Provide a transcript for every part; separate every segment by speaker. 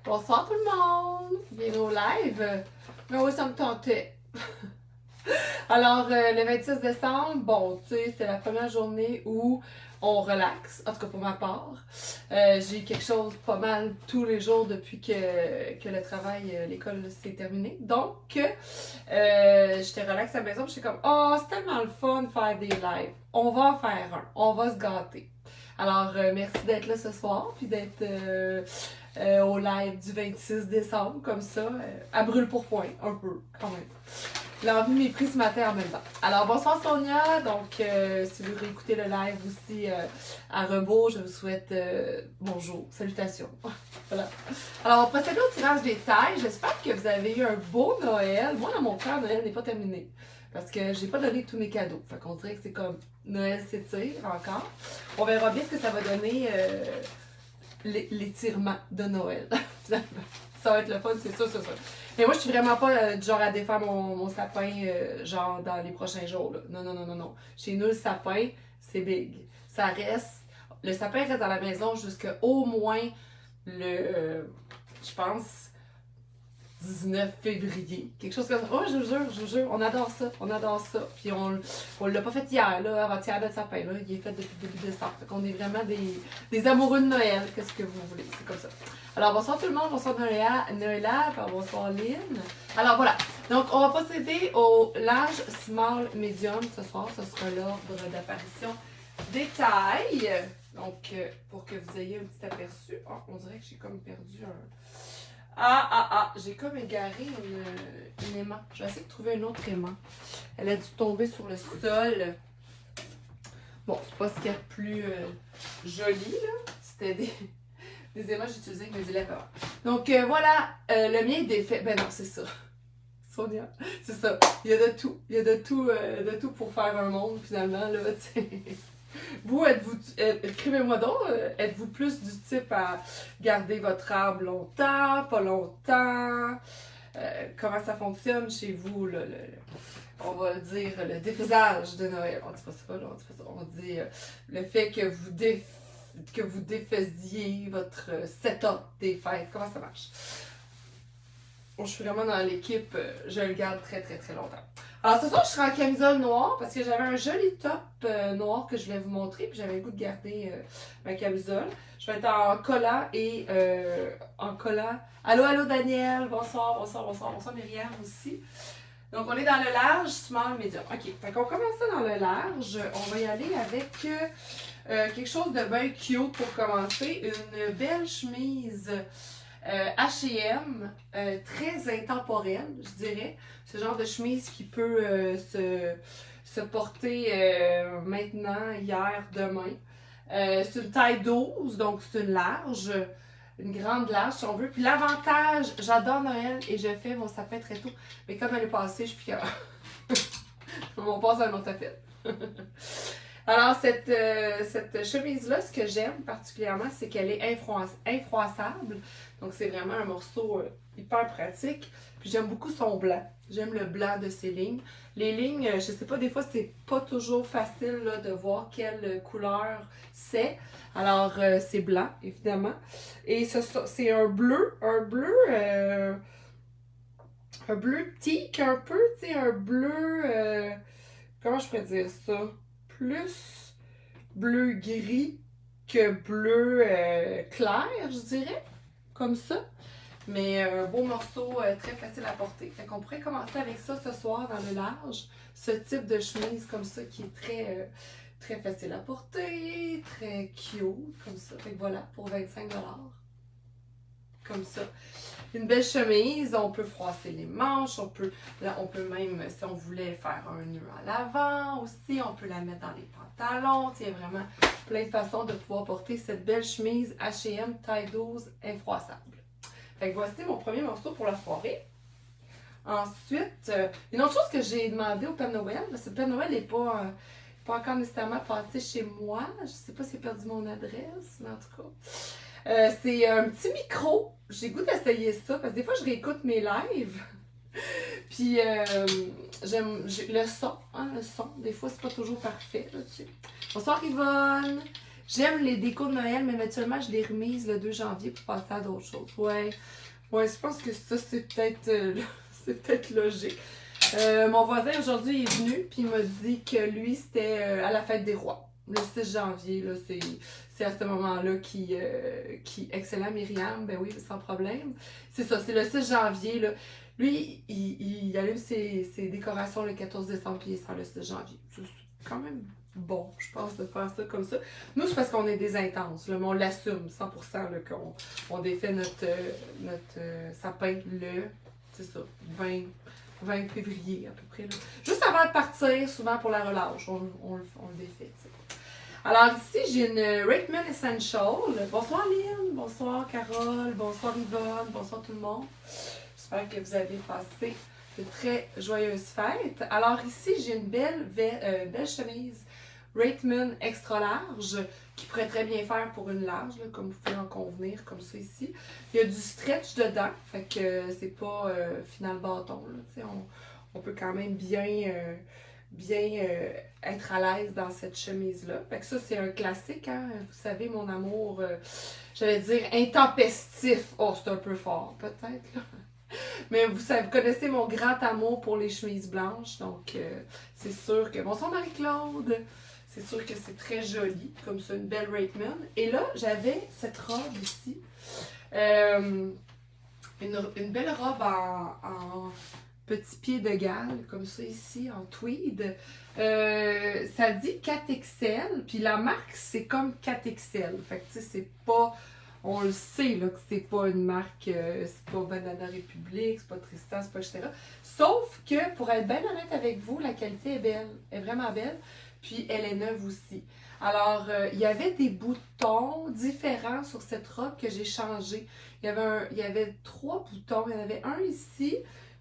Speaker 1: Bonsoir tout le monde! Bienvenue au live! Mais oui, ça me tentait. Alors, le 26 décembre, bon, tu sais, c'est la première journée où on relaxe, en tout cas pour ma part. J'ai quelque chose pas mal tous les jours depuis que le travail, l'école s'est terminé. Donc, j'étais relax à la maison, j'étais comme, oh, c'est tellement le fun de faire des lives. On va en faire un, on va se gâter. Alors, merci d'être là ce soir, puis d'être au live du 26 décembre, comme ça, à brûle pour point, un peu, quand même. L'envie m'est prise ce matin en même temps. Alors, bonsoir Sonia. Donc, si vous réécoutez le live aussi à rebours, je vous souhaite bonjour, salutations. Voilà. Alors, on va procéder au tirage des tailles. J'espère que vous avez eu un beau Noël. Moi, dans mon cas, Noël n'est pas terminé. Parce que j'ai pas donné tous mes cadeaux. Fait qu'on dirait que c'est comme Noël s'étire encore. On verra bien ce que ça va donner l'étirement de Noël. Ça va être le fun, c'est ça, c'est ça. Mais moi, je suis vraiment pas du genre à défaire mon sapin genre dans les prochains jours. Là. Non, non, non, non, non. Chez nous, le sapin, c'est big. Ça reste. Le sapin reste dans la maison jusqu'à au moins je pense, 19 février. Quelque chose comme ça. Oh, je vous jure, on adore ça. On adore ça. Puis on l'a pas fait hier, là, avant-hier, notre sapin, là. Il est fait depuis début décembre. Fait qu'on est vraiment des amoureux de Noël. Qu'est-ce que vous voulez? C'est comme ça. Alors, bonsoir tout le monde. Bonsoir Noëlla. Bonsoir Lynn. Alors, voilà. Donc, on va procéder au large, small, medium ce soir. Ce sera l'ordre d'apparition des tailles. Donc, pour que vous ayez un petit aperçu. Oh, on dirait que j'ai comme perdu un... j'ai comme égaré une aimant. Je vais essayer de trouver un autre aimant. Elle a dû tomber sur le sol. Bon, c'est pas ce qu'il y a de plus joli, là. C'était des aimants que j'utilisais avec mes élèves avant. Donc, voilà. Le mien est défait. Ben non, c'est ça. Sonia, c'est ça. Il y a de tout. Il y a de tout pour faire un monde, finalement, là, tu sais. Vous, écrivez-moi donc, êtes-vous plus du type à garder votre arbre longtemps, pas longtemps? Comment ça fonctionne chez vous, là, on va dire le défaisage de Noël. On dit pas ça, là, on dit pas ça. On dit le fait que vous défaisiez votre setup des fêtes. Comment ça marche? Bon, je suis vraiment dans l'équipe, je le garde très très très longtemps. Alors ce soir, je serai en camisole noire parce que j'avais un joli top noir que je voulais vous montrer, puis j'avais le goût de garder ma camisole. Je vais être en collant et en collant. Allô, allô Daniel, bonsoir Myriam aussi. Donc on est dans le large, small, medium. Ok, fait qu'on commence ça dans le large. On va y aller avec quelque chose de bien cute pour commencer. Une belle chemise H&M, très intemporelle, je dirais. Ce genre de chemise qui peut se porter maintenant, hier, demain. C'est une taille 12, donc c'est une large, une grande large si on veut. Puis l'avantage, j'adore Noël et je fais mon sapin très tôt. Mais comme l'année passée, je suis plus capable. On passe à un autre tapette. Alors, cette chemise-là, ce que j'aime particulièrement, c'est qu'elle est infroissable. Donc, c'est vraiment un morceau hyper pratique. Puis, j'aime beaucoup son blanc. J'aime le blanc de ses lignes. Les lignes, je sais pas, des fois, c'est pas toujours facile là, de voir quelle couleur c'est. Alors, c'est blanc, évidemment. Et c'est un bleu teak un peu, tu sais, un bleu, comment je pourrais dire ça? Plus bleu-gris que bleu clair, je dirais, comme ça. Mais un beau morceau très facile à porter. Fait qu'on pourrait commencer avec ça ce soir dans le large. Ce type de chemise comme ça qui est très, très facile à porter, très cute, comme ça. Fait que voilà, pour 25$. Comme ça. Une belle chemise, on peut froisser les manches, on peut même, si on voulait faire un nœud à l'avant aussi, on peut la mettre dans les pantalons. Il y a vraiment plein de façons de pouvoir porter cette belle chemise H&M taille 12 infroissable. Fait que voici mon premier morceau pour la soirée. Ensuite, une autre chose que j'ai demandé au Père Noël, parce que le Père Noël n'est pas encore nécessairement passé chez moi. Je ne sais pas s'il a perdu mon adresse, mais en tout cas. C'est un petit micro. J'ai goût d'essayer ça parce que des fois je réécoute mes lives. Puis j'aime le son, hein, le son. Des fois c'est pas toujours parfait là-dessus. Bonsoir Yvonne. J'aime les décos de Noël, mais habituellement, je les remise le 2 janvier pour passer à d'autres choses. Ouais, je pense que ça, c'est peut-être c'est peut-être logique. Mon voisin, aujourd'hui, est venu, puis il m'a dit que lui, c'était à la fête des rois. Le 6 janvier, là, c'est à ce moment-là qui excellent Myriam, ben oui, sans problème. C'est ça, c'est le 6 janvier, là. Lui, il allume ses décorations le 14 décembre, puis il sort le 6 janvier. C'est quand même bon, je pense, de faire ça comme ça. Nous, c'est parce qu'on est des intenses, là, mais on l'assume 100%, là, qu'on défait notre sapin c'est ça, 20 février à peu près. Là. Juste avant de partir, souvent pour la relâche, on le défait. T'sais. Alors ici, j'ai une Rakeman Essential. Bonsoir Lynn, bonsoir Carole, bonsoir Yvonne, bonsoir tout le monde. J'espère que vous avez passé de très joyeuses fêtes. Alors ici, j'ai une belle chemise Rakeman extra large qui pourrait très bien faire pour une large, là, comme vous pouvez en convenir, comme ça ici. Il y a du stretch dedans, fait que c'est pas final bâton. Là, on peut quand même bien être à l'aise dans cette chemise-là. Fait que ça, c'est un classique, hein? Vous savez, mon amour, j'allais dire intempestif. Oh, c'est un peu fort, peut-être, là. Mais vous connaissez mon grand amour pour les chemises blanches, donc c'est sûr que... Bonsoir Marie-Claude! C'est sûr que c'est très joli, comme ça, une belle Rakeman. Et là, j'avais cette robe ici. Une belle robe en petit pied de Galles, comme ça ici, en tweed. Ça dit 4XL, puis la marque, c'est comme 4XL. Fait que, tu sais, c'est pas... On le sait, là, que c'est pas une marque... c'est pas Banana Republic, c'est pas Tristan, c'est pas etc. Sauf que, pour être bien honnête avec vous, la qualité est belle. Elle est vraiment belle. Puis elle est neuve aussi. Alors, il y avait des boutons différents sur cette robe que j'ai changé. Il y avait 3 boutons. Il y en avait un ici,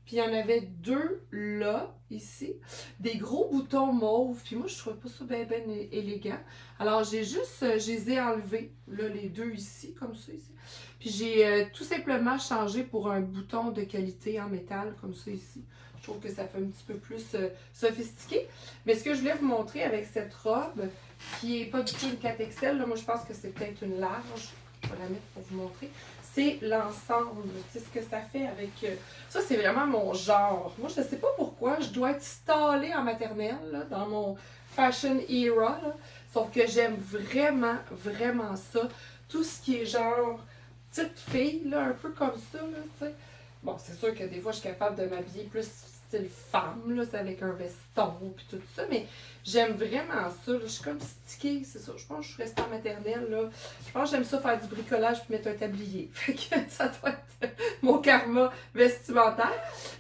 Speaker 1: puis il y en avait 2 là, ici. Des gros boutons mauves. Puis moi, je trouvais pas ça bien élégant. Alors, je les ai enlevés. Là, les 2 ici, comme ça, ici. Puis j'ai tout simplement changé pour un bouton de qualité en métal, comme ça, ici. Je trouve que ça fait un petit peu plus sophistiqué. Mais ce que je voulais vous montrer avec cette robe, qui n'est pas du tout une 4XL, là, moi je pense que c'est peut-être une large, je vais la mettre pour vous montrer, c'est l'ensemble. Tu sais ce que ça fait avec... ça, c'est vraiment mon genre. Moi, je ne sais pas pourquoi, je dois être stallée en maternelle, là, dans mon fashion era, là. Sauf que j'aime vraiment, vraiment ça. Tout ce qui est genre petite fille, là, un peu comme ça, là, tu sais. Bon, c'est sûr que des fois, je suis capable de m'habiller plus style femme, là, c'est avec un veston, puis tout ça, mais j'aime vraiment ça, là. Je suis comme stickée, c'est ça. Je pense que je suis restée en maternelle, là. Je pense que j'aime ça faire du bricolage puis mettre un tablier. Fait que ça doit être mon karma vestimentaire.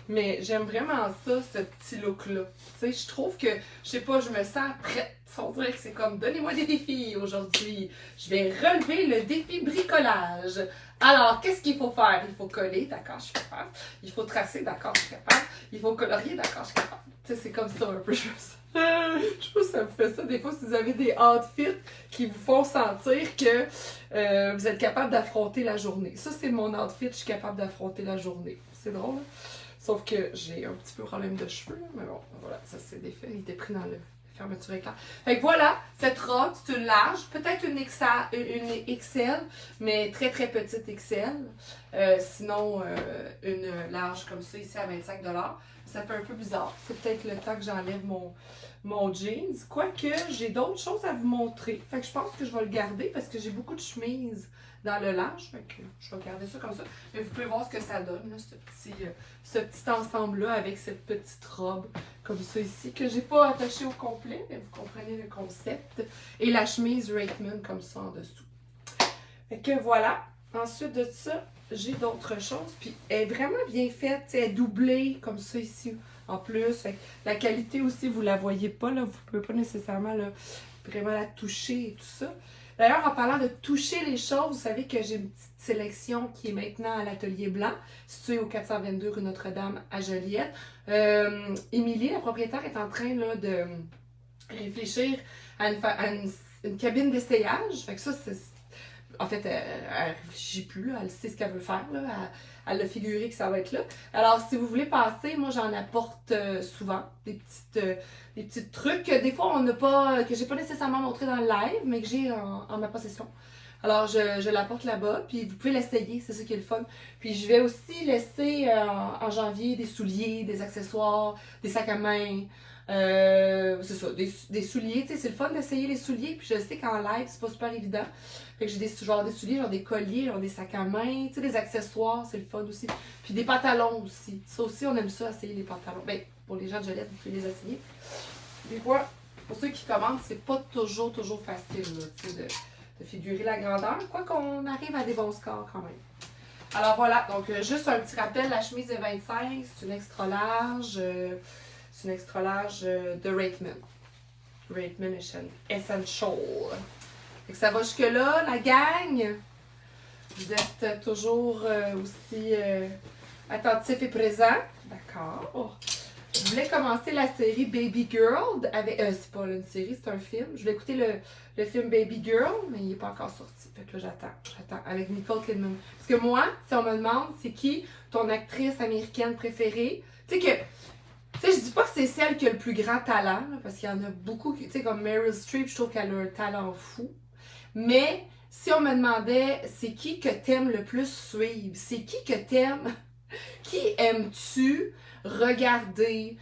Speaker 1: Mais j'aime vraiment ça, ce petit look-là. Tu sais, je trouve que, je sais pas, je me sens prête. On dirait que c'est comme, donnez-moi des défis aujourd'hui. Je vais relever le défi bricolage. Alors, qu'est-ce qu'il faut faire? Il faut coller, d'accord, je suis capable. Il faut tracer, d'accord, je suis capable. Il faut colorier, d'accord, je suis capable. Tu sais, c'est comme ça un peu, je sais pas si ça vous fait ça. Des fois, si vous avez des outfits qui vous font sentir que vous êtes capable d'affronter la journée. Ça, c'est mon outfit, je suis capable d'affronter la journée. C'est drôle, hein? Sauf que j'ai un petit peu problème de cheveux, là. Mais bon, voilà, ça c'est défait. Il était pris dans le fermeture éclair. Fait que voilà, cette robe, c'est une large, peut-être une XL, mais très très petite XL. Sinon, une large comme ça, ici à 25 $. Ça fait un peu bizarre. C'est peut-être le temps que j'enlève mon jeans. Quoique, j'ai d'autres choses à vous montrer. Fait que je pense que je vais le garder parce que j'ai beaucoup de chemises dans le large. Fait que je vais garder ça comme ça. Mais vous pouvez voir ce que ça donne, là, ce petit ensemble-là avec cette petite robe comme ça ici, que j'ai pas attaché au complet, mais vous comprenez le concept. Et la chemise Rakeman comme ça en dessous. Fait que voilà. Ensuite de ça, j'ai d'autres choses. Puis elle est vraiment bien faite. Elle est doublée comme ça ici. En plus, fait que la qualité aussi, vous la voyez pas, là. Vous pouvez pas nécessairement là, vraiment la toucher et tout ça. D'ailleurs, en parlant de toucher les choses, vous savez que j'ai une petite sélection qui est maintenant à l'Atelier Blanc, situé au 422 rue Notre-Dame à Joliette. Émilie, la propriétaire, est en train là, de réfléchir à une cabine d'essayage. Fait que ça, en fait, elle réfléchit plus, là, elle sait ce qu'elle veut faire, là, elle a figuré que ça va être là. Alors, si vous voulez passer, moi, j'en apporte souvent des petits trucs que des fois, on n'a pas, que j'ai pas nécessairement montré dans le live, mais que j'ai en ma possession. Alors, je l'apporte là-bas, puis vous pouvez l'essayer, c'est ça qui est le fun. Puis, je vais aussi laisser en janvier des souliers, des accessoires, des sacs à main. C'est ça, des souliers, tu sais, c'est le fun d'essayer les souliers, puis je sais qu'en live, c'est pas super évident. Fait que j'ai des souliers, genre des colliers, genre des sacs à main, tu sais, des accessoires, c'est le fun aussi. Puis des pantalons aussi. Ça aussi, on aime ça, essayer les pantalons. Ben, pour les gens de Joliette, vous pouvez les essayer. Des fois, pour ceux qui commandent, c'est pas toujours facile, là, tu sais, de figurer la grandeur, quoi qu'on arrive à des bons scores quand même. Alors voilà, donc juste un petit rappel, la chemise est 25, c'est une extra large. C'est une extra large de Rakeman. Rakeman Essential. Fait que ça va jusque-là, la gang. Vous êtes toujours aussi attentifs et présents. D'accord. Je voulais commencer la série Baby Girl avec. C'est pas une série, c'est un film. Je voulais écouter le film Baby Girl, mais il n'est pas encore sorti. Fait que là, j'attends. Avec Nicole Kidman. Parce que moi, si on me demande c'est qui ton actrice américaine préférée, tu sais que. Tu sais, je dis pas que c'est celle qui a le plus grand talent, là, parce qu'il y en a beaucoup, tu sais, comme Meryl Streep, je trouve qu'elle a un talent fou. Mais si on me demandait, c'est qui que t'aimes le plus suivre? C'est qui que t'aimes? Qui aimes-tu regarder?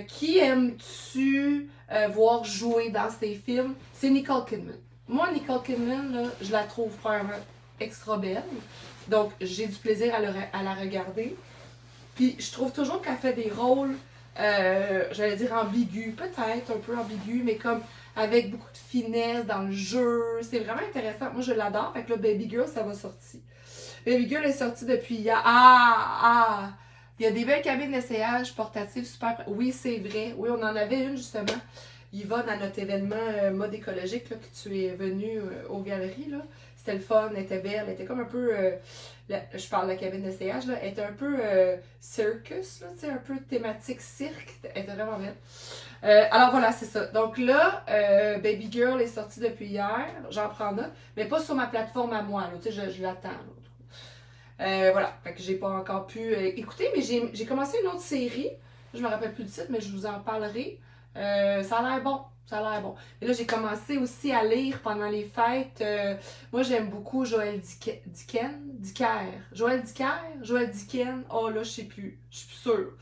Speaker 1: Qui aimes-tu voir jouer dans ces films? C'est Nicole Kidman. Moi, Nicole Kidman, là, je la trouve vraiment extra belle. Donc, j'ai du plaisir à la regarder. Puis, je trouve toujours qu'elle fait des rôles j'allais dire ambigu, peut-être un peu ambigu, mais comme avec beaucoup de finesse dans le jeu. C'est vraiment intéressant. Moi, je l'adore. Fait que là, Baby Girl, ça va sortir. Baby Girl est sorti depuis hier. Il y a des belles cabines d'essayage portatives super. Oui, c'est vrai. Oui, on en avait une justement. Yvonne, à notre événement mode écologique là, que tu es venue aux galeries. Là. C'était le fun, elle était belle, elle était comme un peu. Je parle de la cabine d'essayage, là. Elle était un peu circus, là, un peu thématique cirque. Elle était vraiment belle. Alors voilà, c'est ça. Donc là, Baby Girl est sortie depuis hier. J'en prends note, mais pas sur ma plateforme à moi. Là, je l'attends. Voilà, fait que j'ai pas encore pu écouter, mais j'ai commencé une autre série. Je me rappelle plus du titre, mais je vous en parlerai. Ça a l'air bon. Ça a l'air bon. Et là, j'ai commencé aussi à lire pendant les fêtes. Moi, j'aime beaucoup Joël Dicker. Joël Dicken. Oh là, je sais plus. Je suis plus sûre.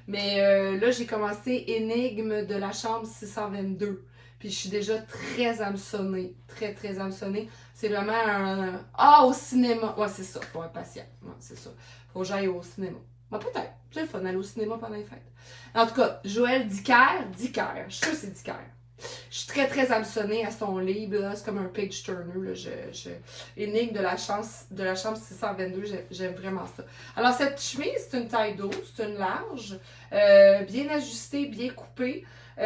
Speaker 1: Mais là, j'ai commencé Énigme de la chambre 622. Puis je suis déjà très hameçonnée. Très, très hameçonnée. C'est vraiment un... Ah, au cinéma. Ouais, c'est ça. Faut être patient. Ouais, c'est ça. Faut que j'aille au cinéma. Bon, peut-être. C'est le fun d'aller au cinéma pendant les fêtes. En tout cas, Joël Dicker. Je suis sûre que c'est Dicker. Je suis très, très hameçonnée à son livre. Là. C'est comme un page turner. Là. Énigme de la chambre 622. J'aime vraiment ça. Alors, cette chemise, c'est une taille 12. C'est une large. Bien ajustée, bien coupée.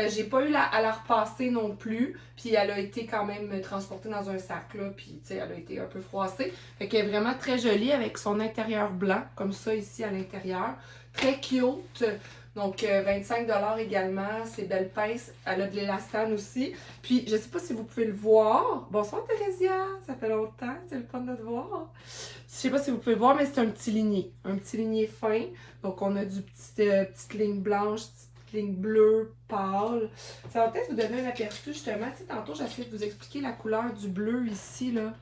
Speaker 1: J'ai pas eu à la repasser non plus. Puis elle a été quand même transportée dans un sac. Là, puis tu sais, elle a été un peu froissée. Fait qu'elle est vraiment très jolie avec son intérieur blanc. Comme ça ici à l'intérieur. Très cute. Donc 25$ également. C'est belle pince. Elle a de l'élastane aussi. Puis je sais pas si vous pouvez le voir. Bonsoir Thérésia. Ça fait longtemps. C'est le fun de te voir. Je sais pas si vous pouvez le voir, mais c'est un petit ligné. Un petit ligné fin. Donc on a du petite ligne blanche, ligne bleue pâle. Ça va peut-être vous donner un aperçu justement. Tu sais, tantôt, j'essaie de vous expliquer la couleur du bleu ici, là.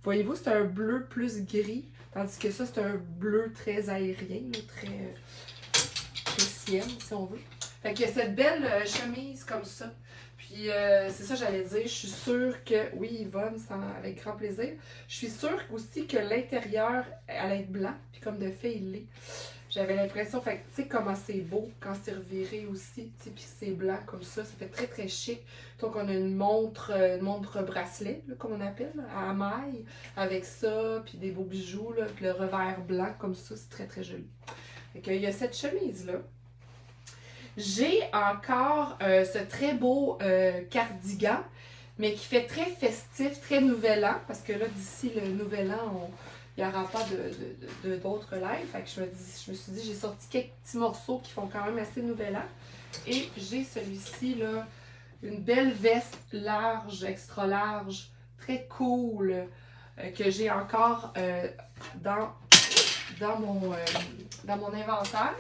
Speaker 1: Voyez-vous, c'est un bleu plus gris, tandis que ça, c'est un bleu très aérien, là, très ciel, si on veut. Fait que cette belle chemise comme ça. Puis, c'est ça j'allais dire. Je suis sûre que, oui, Yvonne, avec grand plaisir. Je suis sûre aussi que l'intérieur allait être blanc, puis comme de fait, il l'est. J'avais l'impression, fait tu sais comment c'est beau quand c'est reviré aussi, tu sais, puis c'est blanc comme ça fait très très chic. Donc on a une montre bracelet, là, comme on appelle, là, à maille, avec ça, puis des beaux bijoux, là, puis le revers blanc comme ça, c'est très très joli. Fait que, il y a cette chemise-là. J'ai encore ce très beau cardigan, mais qui fait très festif, très nouvel an, parce que là, d'ici le nouvel an, il n'y aura pas d'autres lives. Fait que je me suis dit, j'ai sorti quelques petits morceaux qui font quand même assez nouvel an. Et j'ai celui-ci, là, une belle veste large, extra large, très cool. que j'ai encore dans, dans mon inventaire.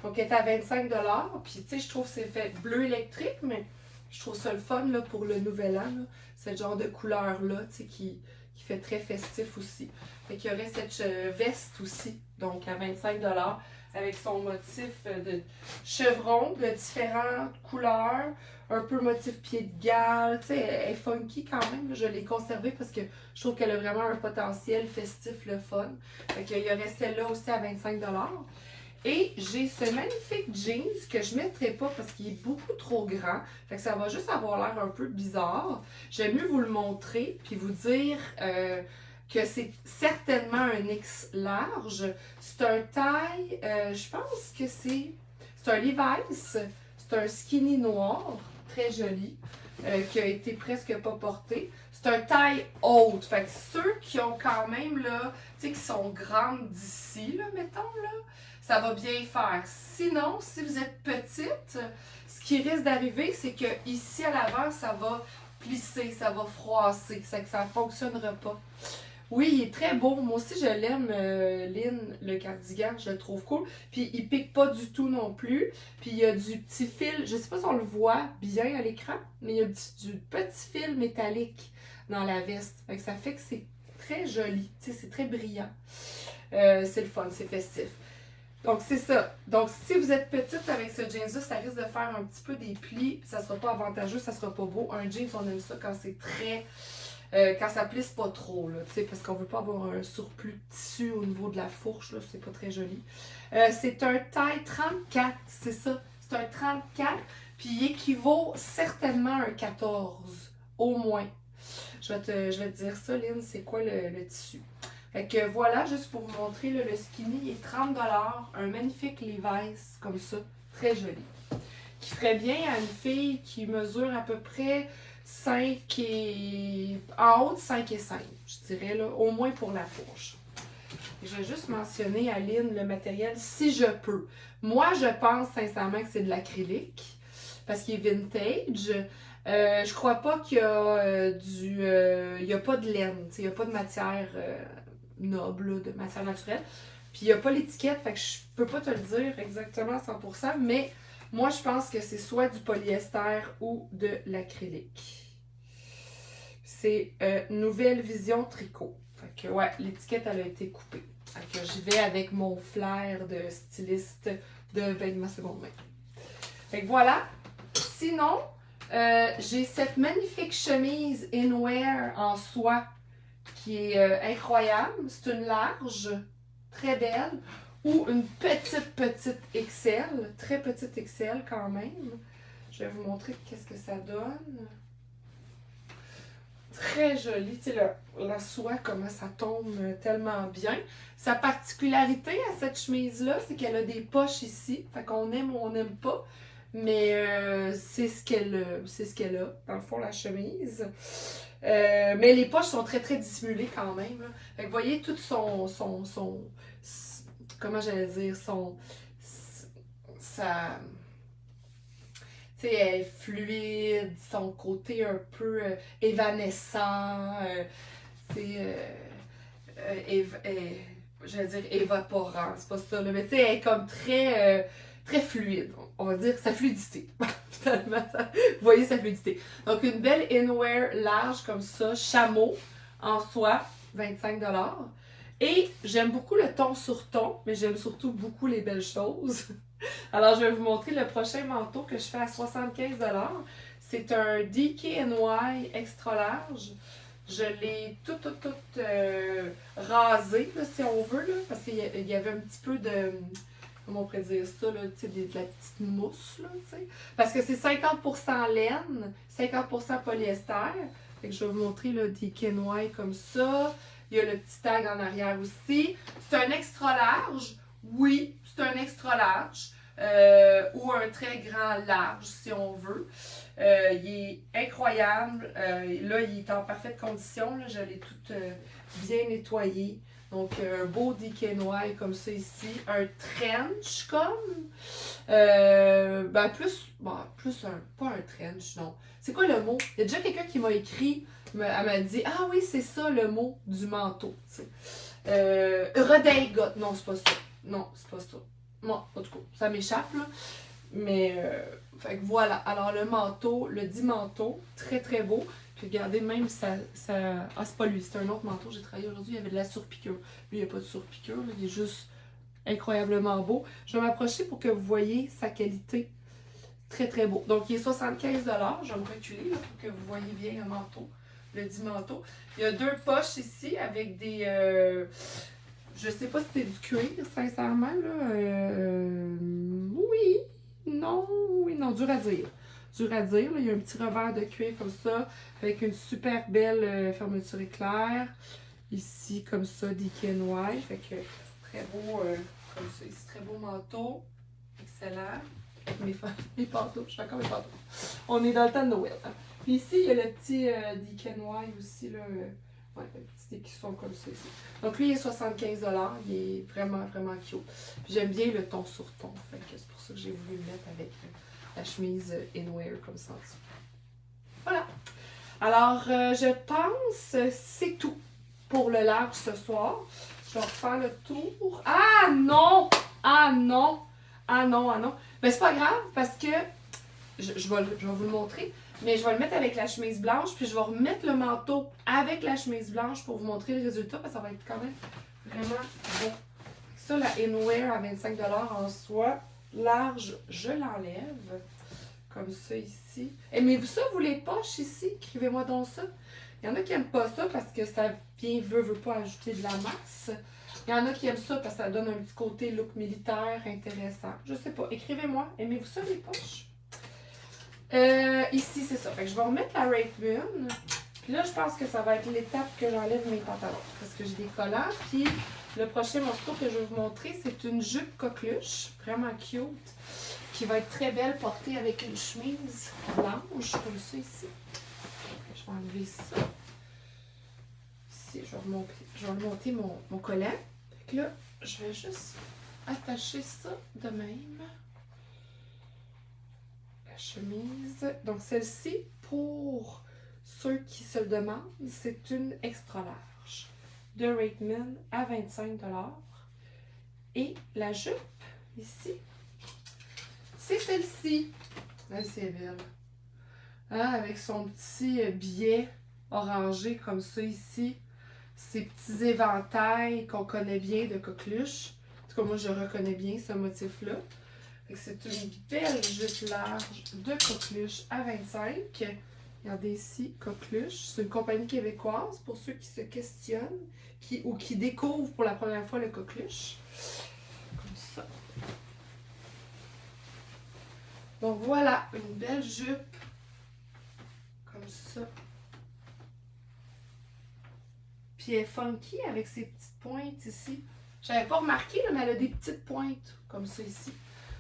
Speaker 1: Donc, elle est à 25 $. Puis, tu sais, je trouve que c'est fait bleu électrique, mais je trouve ça le fun là, pour le nouvel an. C'est le genre de couleur-là, tu sais, qui fait très festif aussi. Fait qu'il y aurait cette veste aussi, donc à 25 $, avec son motif de chevron de différentes couleurs, un peu motif pied de Galles, tu sais, elle est funky quand même. Là. Je l'ai conservée parce que je trouve qu'elle a vraiment un potentiel festif, le fun. Fait qu'il y aurait celle-là aussi à 25 $. Et j'ai ce magnifique jeans que je ne mettrai pas parce qu'il est beaucoup trop grand. Fait que ça va juste avoir l'air un peu bizarre. J'aime mieux vous le montrer puis vous dire que c'est certainement un X large. C'est un taille, je pense que c'est un Levi's. C'est un skinny noir, très joli, qui a été presque pas porté. C'est un taille haute. Fait que ceux qui ont quand même, là, tu sais, qui sont grandes d'ici, là, mettons, là, ça va bien faire. Sinon, si vous êtes petite, ce qui risque d'arriver, c'est que ici à l'avant, ça va plisser, ça va froisser, ça ne fonctionnera pas. Oui, il est très beau. Moi aussi, je l'aime, Lynn, le cardigan. Je le trouve cool. Puis, il pique pas du tout non plus. Puis, il y a du petit fil. Je sais pas si on le voit bien à l'écran, mais il y a du petit fil métallique dans la veste. Fait que ça fait que c'est très joli. Tu sais, c'est très brillant. C'est le fun, c'est festif. Donc, c'est ça. Donc, si vous êtes petite avec ce jeans-là, ça risque de faire un petit peu des plis. Ça sera pas avantageux, ça sera pas beau. Un jeans, on aime ça quand c'est très... quand ça plisse pas trop, là, parce qu'on veut pas avoir un surplus de tissu au niveau de la fourche, là, c'est pas très joli. C'est un taille 34, c'est ça. C'est un 34, puis il équivaut certainement à un 14, au moins. Je vais te dire ça, Lynn, c'est quoi le tissu. Fait que voilà, juste pour vous montrer, là, le skinny il est 30 $, un magnifique Levi's, comme ça, très joli. Qui ferait bien à une fille qui mesure à peu près 5 et... en haut de 5 et 5, je dirais, là, au moins pour la fourche. Et je vais juste mentionner à Lynn le matériel, si je peux. Moi, je pense sincèrement que c'est de l'acrylique, parce qu'il est vintage. Je crois pas qu'il y a il y a pas de laine, il n'y a pas de matière noble, là, de matière naturelle. Puis il n'y a pas l'étiquette, fait que je peux pas te le dire exactement à 100%, mais moi je pense que c'est soit du polyester ou de l'acrylique. C'est Nouvelle Vision Tricot. Fait que ouais, l'étiquette elle a été coupée. Fait que j'y vais avec mon flair de styliste de vêtements seconde main. Fait que voilà. Sinon, j'ai cette magnifique chemise in-wear en soie qui est incroyable. C'est une large, très belle, ou une petite XL, très petite XL quand même. Je vais vous montrer qu'est-ce que ça donne. Très jolie, tu sais, la soie, comment ça tombe tellement bien. Sa particularité à cette chemise-là, c'est qu'elle a des poches ici. Fait qu'on aime ou on n'aime pas. Mais c'est ce qu'elle a, dans le fond, la chemise. Mais les poches sont très, très dissimulées quand même. Là. Fait que vous voyez, tout comment j'allais dire, sa... Tu sais, elle est fluide, son côté un peu évanescent, j'allais dire évaporant, c'est pas ça, là, mais tu sais, elle est comme très, très fluide, on va dire sa fluidité, finalement, vous voyez sa fluidité. Donc une belle in-wear large comme ça, chameau, en soie, 25 $. Et j'aime beaucoup le ton sur ton, mais j'aime surtout beaucoup les belles choses. Alors, je vais vous montrer le prochain manteau que je fais à 75 $. C'est un DKNY extra large. Je l'ai tout rasé, là, si on veut, là, parce qu'il y avait un petit peu de... Comment on pourrait dire ça, là, de la petite mousse, là, t'sais. Parce que c'est 50% laine, 50% polyester. Fait que je vais vous montrer le DKNY comme ça. Il y a le petit tag en arrière aussi. C'est un extra large. Oui, c'est un extra large. Ou un très grand large, si on veut. Il est incroyable. Là, il est en parfaite condition. Là. Je l'ai tout bien nettoyé. Donc, un beau DKNY comme ça ici. Un trench comme. Plus pas un trench, non. C'est quoi le mot? Il y a déjà quelqu'un qui m'a écrit Elle m'a dit, ah oui, c'est ça le mot du manteau. Redingote. Non, c'est pas ça. Non, c'est pas ça. Bon, en tout cas, ça m'échappe, là. Mais, fait que voilà. Alors, le manteau, le dit manteau, très très beau. Puis regardez, même ça... Ah, c'est pas lui, c'est un autre manteau. J'ai travaillé aujourd'hui, il y avait de la surpiqûre. Lui, il n'y a pas de surpiqûre, là. Il est juste incroyablement beau. Je vais m'approcher pour que vous voyez sa qualité. Très très beau. Donc, il est 75 $. Je vais me reculer là, pour que vous voyez bien le manteau. Le dit manteau. Il y a 2 poches ici avec des... je sais pas si c'est du cuir, sincèrement. Là. Oui, non, dur à dire. Dur à dire. Là. Il y a un petit revers de cuir comme ça, avec une super belle fermeture éclair. Ici, comme ça, DKNY. Fait que très beau, comme ça. Ici, très beau manteau. Excellent. Mes pantoufles, je suis encore mes pantoufles. On est dans le temps de Noël. Hein. Puis ici, il y a le petit DKNY aussi, là. Ouais, le petit écusson comme ça ici. Donc lui, il est 75 $. Il est vraiment, vraiment cute. Puis j'aime bien le ton sur ton. Fait que c'est pour ça que j'ai voulu le mettre avec la chemise in-wear comme ça en dessous. Voilà. Alors, je pense c'est tout pour le large ce soir. Je vais refaire le tour. Ah non! Ah non! Ah non, ah non. Mais c'est pas grave parce que je vais vous le montrer. Mais je vais le mettre avec la chemise blanche, puis je vais remettre le manteau avec la chemise blanche pour vous montrer le résultat, parce que ça va être quand même vraiment bon. Ça, la in-wear à 25 $ en soie large, je l'enlève. Comme ça ici. Aimez-vous ça, vous les poches ici? Écrivez-moi donc ça. Il y en a qui n'aiment pas ça parce que ça vient, veut pas ajouter de la masse. Il y en a qui aiment ça parce que ça donne un petit côté look militaire intéressant. Je sais pas. Écrivez-moi. Aimez-vous ça, les poches? Ici, c'est ça. Fait que je vais remettre la Raven. Puis là, je pense que ça va être l'étape que j'enlève mes pantalons. Parce que j'ai des collants. Puis le prochain morceau que je vais vous montrer, c'est une jupe coqueluche. Vraiment cute. Qui va être très belle portée avec une chemise blanche. Comme ça ici. Je vais enlever ça. Ici, je vais remonter mon collant. Fait que là, je vais juste attacher ça de même. Chemise. Donc, celle-ci, pour ceux qui se le demandent, c'est une extra large de Raitman à 25 $. Et la jupe, ici, c'est celle-ci. Là, c'est belle. Hein, avec son petit biais orangé comme ça ici. Ces petits éventails qu'on connaît bien de coqueluche. En tout cas, moi, je reconnais bien ce motif-là. C'est une belle jupe large de coqueluche à 25 $. Regardez ici, coqueluche. C'est une compagnie québécoise pour ceux qui se questionnent ou qui découvrent pour la première fois le coqueluche. Comme ça. Donc voilà, une belle jupe. Comme ça. Puis elle est funky avec ses petites pointes ici. J'avais pas remarqué, là, mais elle a des petites pointes comme ça ici.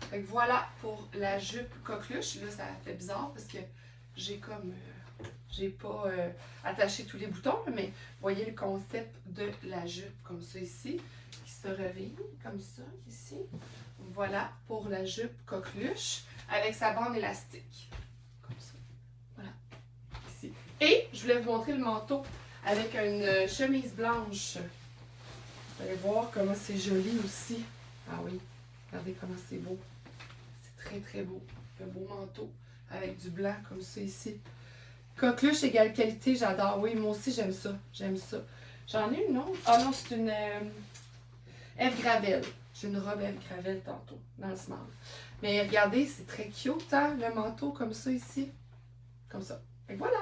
Speaker 1: Fait que voilà pour la jupe coqueluche. Là, ça fait bizarre parce que j'ai comme... j'ai pas attaché tous les boutons, là, mais voyez le concept de la jupe comme ça ici, qui se revient comme ça ici. Voilà pour la jupe coqueluche avec sa bande élastique. Comme ça. Voilà. Ici. Et je voulais vous montrer le manteau avec une chemise blanche. Vous allez voir comment c'est joli aussi. Ah oui, regardez comment c'est beau. Très très beau. Un beau manteau avec du blanc comme ça ici. Coqueluche égale qualité, j'adore. Oui, moi aussi j'aime ça. J'aime ça. J'en ai une autre. Ah non, c'est une Eve Gravel. J'ai une robe Eve Gravel tantôt, dans le small. Mais regardez, c'est très cute, hein, le manteau comme ça ici. Comme ça. Et voilà.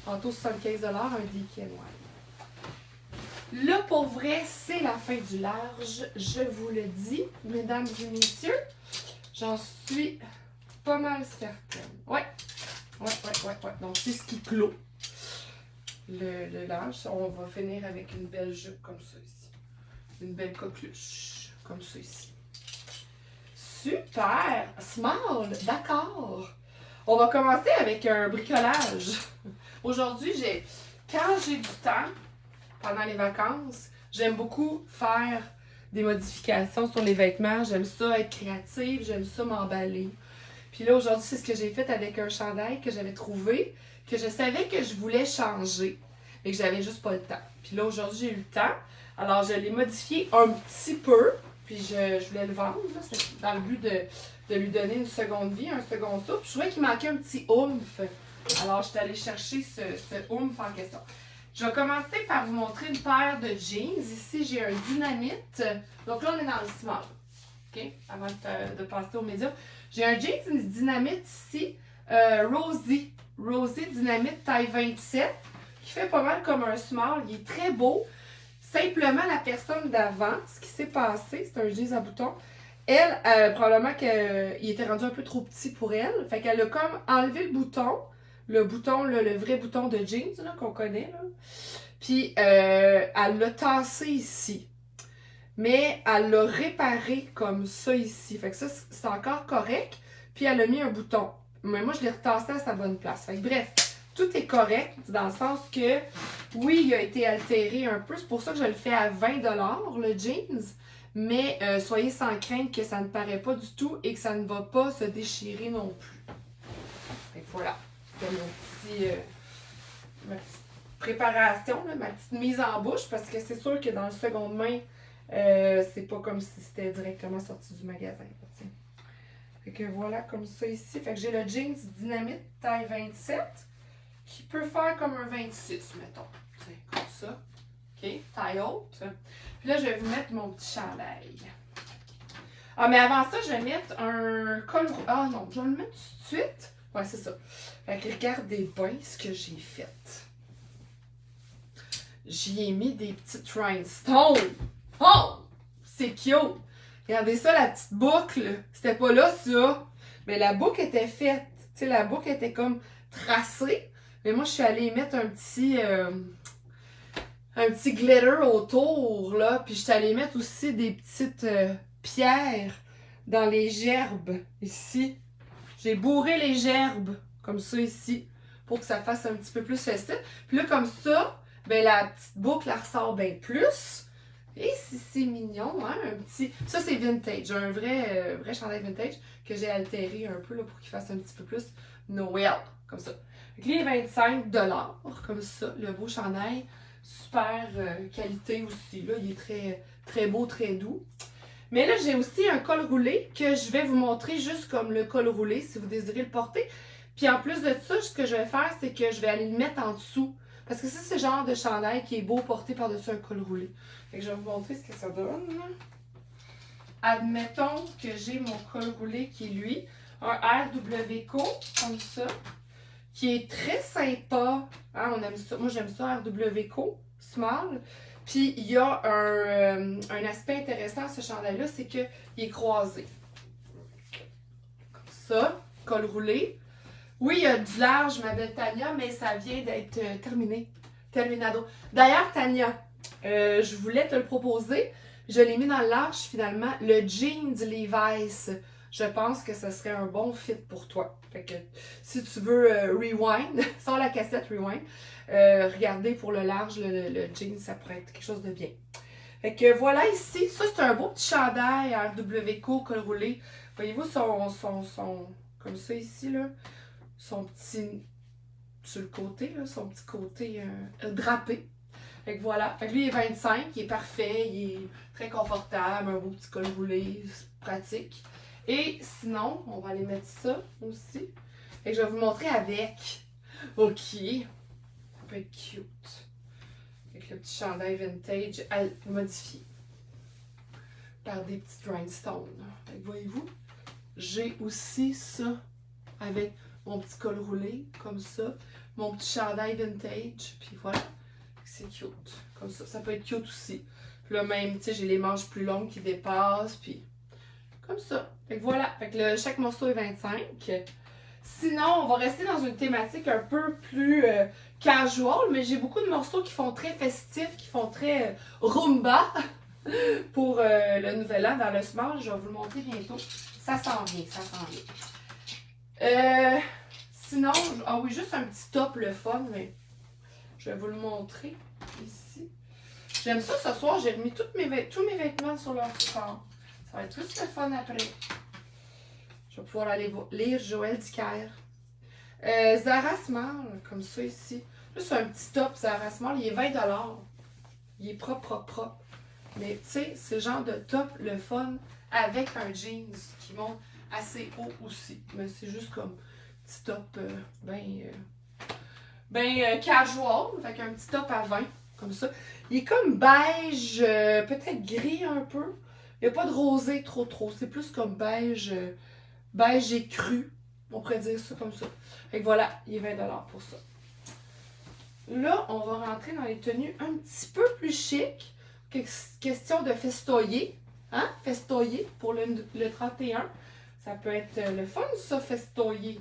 Speaker 1: Manteau 75 $, un DKNY. Là, pour vrai, c'est la fin du large. Je vous le dis, mesdames et messieurs. J'en suis pas mal certaine. Ouais. Donc, c'est ce qui clôt le large. On va finir avec une belle jupe comme ça ici. Une belle coqueluche comme ça ici. Super! Small! D'accord! On va commencer avec un bricolage. Aujourd'hui, quand j'ai du temps, pendant les vacances, j'aime beaucoup faire des modifications sur les vêtements. J'aime ça être créative, j'aime ça m'emballer. Puis là, aujourd'hui, c'est ce que j'ai fait avec un chandail que j'avais trouvé, que je savais que je voulais changer. et que j'avais juste pas le temps. Puis là, aujourd'hui, j'ai eu le temps. Alors, je l'ai modifié un petit peu, puis je voulais le vendre, là, c'est dans le but de lui donner une seconde vie, un second souffle. Je trouvais qu'il manquait un petit oomph. Alors, je suis allée chercher ce oomph en question. Je vais commencer par vous montrer une paire de jeans. Ici, j'ai un Dynamite. Donc là, on est dans le small. OK? Avant de passer aux médias. J'ai un jeans Dynamite ici, Rosy Dynamite taille 27, qui fait pas mal comme un small. Il est très beau. Simplement, la personne d'avant, ce qui s'est passé, c'est un jeans à boutons. Elle, probablement qu'il était rendu un peu trop petit pour elle. Fait qu'elle a comme enlevé le bouton, le vrai bouton de jeans qu'on connaît. Là. Puis, elle l'a tassé ici. Mais elle l'a réparé comme ça ici. Fait que ça, c'est encore correct. Puis, elle a mis un bouton. Mais moi, je l'ai retassé à sa bonne place. Fait que, bref, tout est correct dans le sens que, oui, il a été altéré un peu. C'est pour ça que je le fais à 20 $, le jeans. Mais soyez sans crainte que ça ne paraît pas du tout et que ça ne va pas se déchirer non plus. Fait que voilà. C'était ma petite préparation, là, ma petite mise en bouche, parce que c'est sûr que dans le seconde main, c'est pas comme si c'était directement sorti du magasin. Là, fait que voilà, comme ça ici. Fait que j'ai le jeans Dynamite taille 27 qui peut faire comme un 26, mettons. T'sais, comme ça. OK, taille haute. Puis là, je vais vous mettre mon petit chandail. Ah, mais avant ça, je vais mettre un col... Ah non, je vais le mettre tout de suite. Ouais, c'est ça. Fait que regardez bien ce que j'ai fait. J'y ai mis des petites rhinestones. Oh! C'est cute! Regardez ça, la petite boucle. C'était pas là, ça. Mais la boucle était faite. Tu sais, la boucle était comme tracée. Mais moi, je suis allée mettre un petit glitter autour, là. Puis je suis allée mettre aussi des petites pierres dans les gerbes, ici. J'ai bourré les gerbes, comme ça, ici, pour que ça fasse un petit peu plus festif. Puis là, comme ça, ben la petite boucle, elle ressort bien plus. Et si c'est mignon, hein, un petit... Ça, c'est vintage, un vrai chandail vintage que j'ai altéré un peu là, pour qu'il fasse un petit peu plus Noël, comme ça. Donc, les 25 $, comme ça, le beau chandail. Super qualité aussi, là. Il est très, très beau, très doux. Mais là, j'ai aussi un col roulé que je vais vous montrer juste comme le col roulé si vous désirez le porter. Puis en plus de ça, ce que je vais faire, c'est que je vais aller le mettre en dessous. Parce que c'est ce genre de chandail qui est beau porté par-dessus un col roulé. Fait que je vais vous montrer ce que ça donne. Admettons que j'ai mon col roulé qui est lui, un RWCO, comme ça, qui est très sympa. Hein, on aime ça. Moi, j'aime ça, RWCO, small. Puis, il y a un aspect intéressant à ce chandail-là, c'est qu'il est croisé. Comme ça, col roulé. Oui, il y a du large, ma belle Tania, mais ça vient d'être terminé. Terminado. D'ailleurs, Tania, je voulais te le proposer. Je l'ai mis dans le large, finalement. Le jeans Levi's. Je pense que ce serait un bon fit pour toi. Fait que si tu veux rewind, sors la cassette rewind, regardez pour le large, le jean, ça pourrait être quelque chose de bien. Fait que voilà ici, ça c'est un beau petit chandail RWCO col roulé. Voyez-vous son comme ça ici, là, son petit, sur le côté, là, son petit côté drapé. Fait que voilà, fait que lui il est 25, il est parfait, il est très confortable, un beau petit col roulé, pratique. Et sinon, on va aller mettre ça aussi. Fait que je vais vous montrer avec. Ok. Ça peut être cute. Avec le petit chandail vintage modifié. Par des petites rhinestones. Fait que voyez-vous, j'ai aussi ça avec mon petit col roulé, comme ça. Mon petit chandail vintage. Puis voilà. C'est cute. Comme ça. Ça peut être cute aussi. Puis là même, tu sais, j'ai les manches plus longues qui dépassent. Puis comme ça. Fait que voilà. Fait que chaque morceau est 25. Sinon, on va rester dans une thématique un peu plus casual, mais j'ai beaucoup de morceaux qui font très festifs, qui font très rumba pour le nouvel an dans le small. Je vais vous le montrer bientôt. Ça s'en vient, ça s'en vient. Sinon, ah oui, juste un petit top le fun, mais je vais vous le montrer ici. J'aime ça ce soir, j'ai remis tous mes vêtements sur leur support. Ça va être plus le fun après. Je vais pouvoir aller lire Joël Dicker. Zara Small, comme ça ici. Juste un petit top Zara Small, il est 20 $. Il est propre, propre, propre. Mais tu sais, c'est le genre de top, le fun, avec un jeans qui monte assez haut aussi. Mais c'est juste comme petit top casual. Fait qu'un petit top à 20, comme ça. Il est comme beige, peut-être gris un peu. Il n'y a pas de rosé trop. C'est plus comme beige, beige et cru. On pourrait dire ça comme ça. Fait que voilà, il est 20 $ pour ça. Là, on va rentrer dans les tenues un petit peu plus chic. Question de festoyer. Hein? Festoyer pour le 31. Ça peut être le fun, ça, festoyer.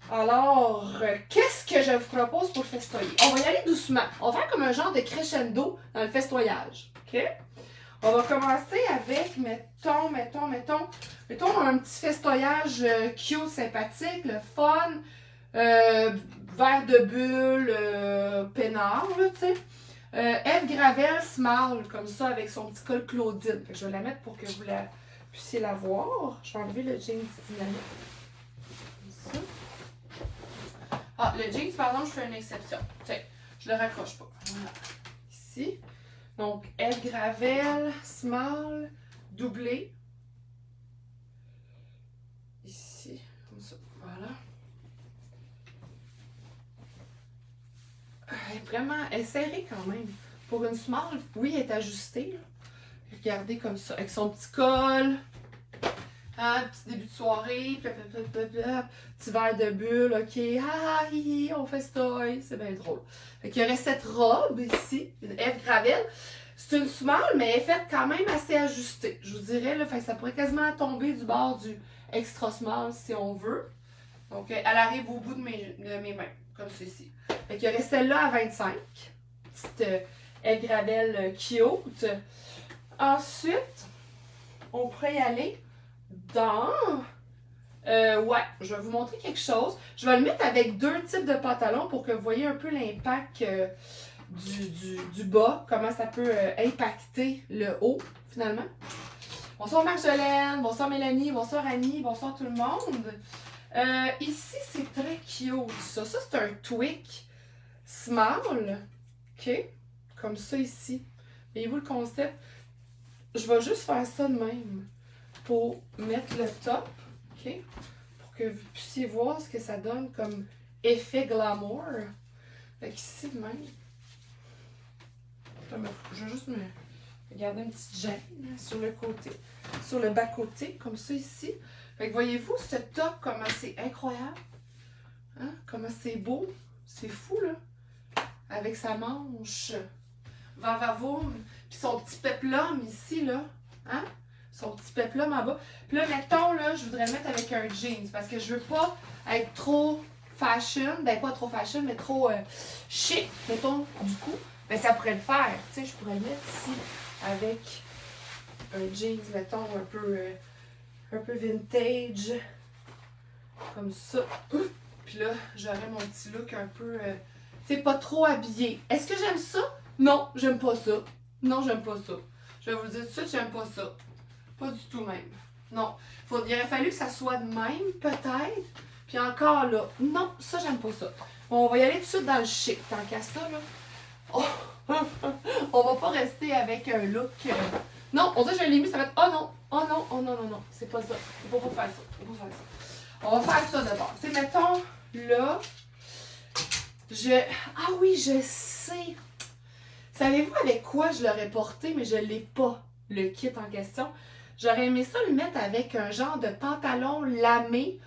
Speaker 1: Alors, qu'est-ce que je vous propose pour festoyer? On va y aller doucement. On va faire comme un genre de crescendo dans le festoyage. OK? On va commencer avec, mettons, un petit festoyage cute, sympathique, le fun, verre de bulle, peinard, là, tu sais. Eve Gravel Small, comme ça, avec son petit col Claudine. Fait que je vais la mettre pour que vous puissiez la voir. Je vais enlever le jeans dynamique. Comme ça. Ah, le jeans, pardon, je fais une exception. Tiens, je le raccroche pas. Voilà. Ici. Donc, Eve Gravel, small, doublé. Ici, comme ça. Voilà. Elle est vraiment, elle est serrée quand même. Pour une small, oui, elle est ajustée. Là. Regardez comme ça, avec son petit col. Hein, petit début de soirée, petit verre de bulle, ok, on festoye, c'est bien drôle. Fait qu'il y aurait cette robe ici, une Eve Gravel. C'est une small, mais elle est faite quand même assez ajustée. Je vous dirais, là, fait que ça pourrait quasiment tomber du bord du extra small si on veut. Donc, elle arrive au bout de mes mains, comme ceci. Fait qu'il y aurait celle-là à 25. Petite Eve Gravel cute. Ensuite, on pourrait y aller dans... ouais, je vais vous montrer quelque chose. Je vais le mettre avec deux types de pantalons pour que vous voyez un peu l'impact du bas, comment ça peut impacter le haut, finalement. Bonsoir Marjolaine, bonsoir Mélanie, bonsoir Annie, bonsoir tout le monde. Ici, c'est très cute, ça. Ça, c'est un tweak small, ok? Comme ça ici. Voyez-vous le concept? Je vais juste faire ça de même pour mettre le top, ok? Pour que vous puissiez voir ce que ça donne comme effet glamour. Fait qu'ici de même, je vais juste me garder une petite gêne sur le côté, sur le bas-côté, comme ça ici. Fait que voyez-vous ce top, comment c'est incroyable? Hein? Comment c'est beau? C'est fou, là? Avec sa manche. Vavavoum. Puis son petit peplum ici, là. Hein? Son petit peplum en bas. Puis là, mettons, là, je voudrais le mettre avec un jeans parce que je veux pas être trop fashion. Ben, pas trop fashion, mais trop chic, mettons, du coup. Ben, ça pourrait le faire. Tu sais, je pourrais le mettre ici avec un jeans, mettons, un peu vintage. Comme ça. Puis là, j'aurais mon petit look un peu, tu sais, pas trop habillé. Est-ce que j'aime ça? Non, j'aime pas ça. Non, j'aime pas ça. Je vais vous le dire tout de suite, j'aime pas ça. Pas du tout même. Non. Il aurait fallu que ça soit de même, peut-être. Puis encore là, non, ça, j'aime pas ça. Bon, on va y aller tout de suite dans le chic. Tant qu'à ça, là. Oh. On va pas rester avec un look. Non, on dirait que je l'ai mis, ça va être. Oh non, oh non, oh non, non, non. C'est pas ça. Faut pas faire ça. Faut pas faire ça. On va faire ça d'abord. Tu sais, mettons, là. Ah oui, je sais. Savez-vous avec quoi je l'aurais porté, mais je l'ai pas, le kit en question? J'aurais aimé ça le mettre avec un genre de pantalon lamé,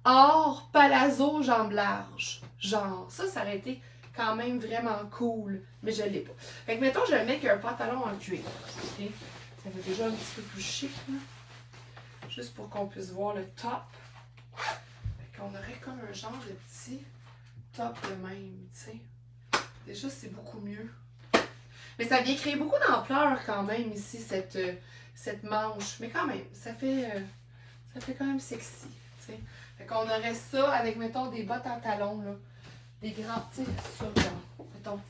Speaker 1: hors palazzo, jambes larges. Genre, ça aurait été quand même vraiment cool, mais je l'ai pas. Fait que mettons, je le mets avec un pantalon en cuir. Okay? Ça fait déjà un petit peu plus chic, là. Juste pour qu'on puisse voir le top. Fait qu'on aurait comme un genre de petit top de même, tu sais. Déjà, c'est beaucoup mieux. Mais ça vient créer beaucoup d'ampleur quand même ici, cette manche. Mais quand même, ça fait quand même sexy, tu sais. Fait qu'on aurait ça avec, mettons, des bottes en talons, là. Des grands, tu sais, ça, genre, mettons,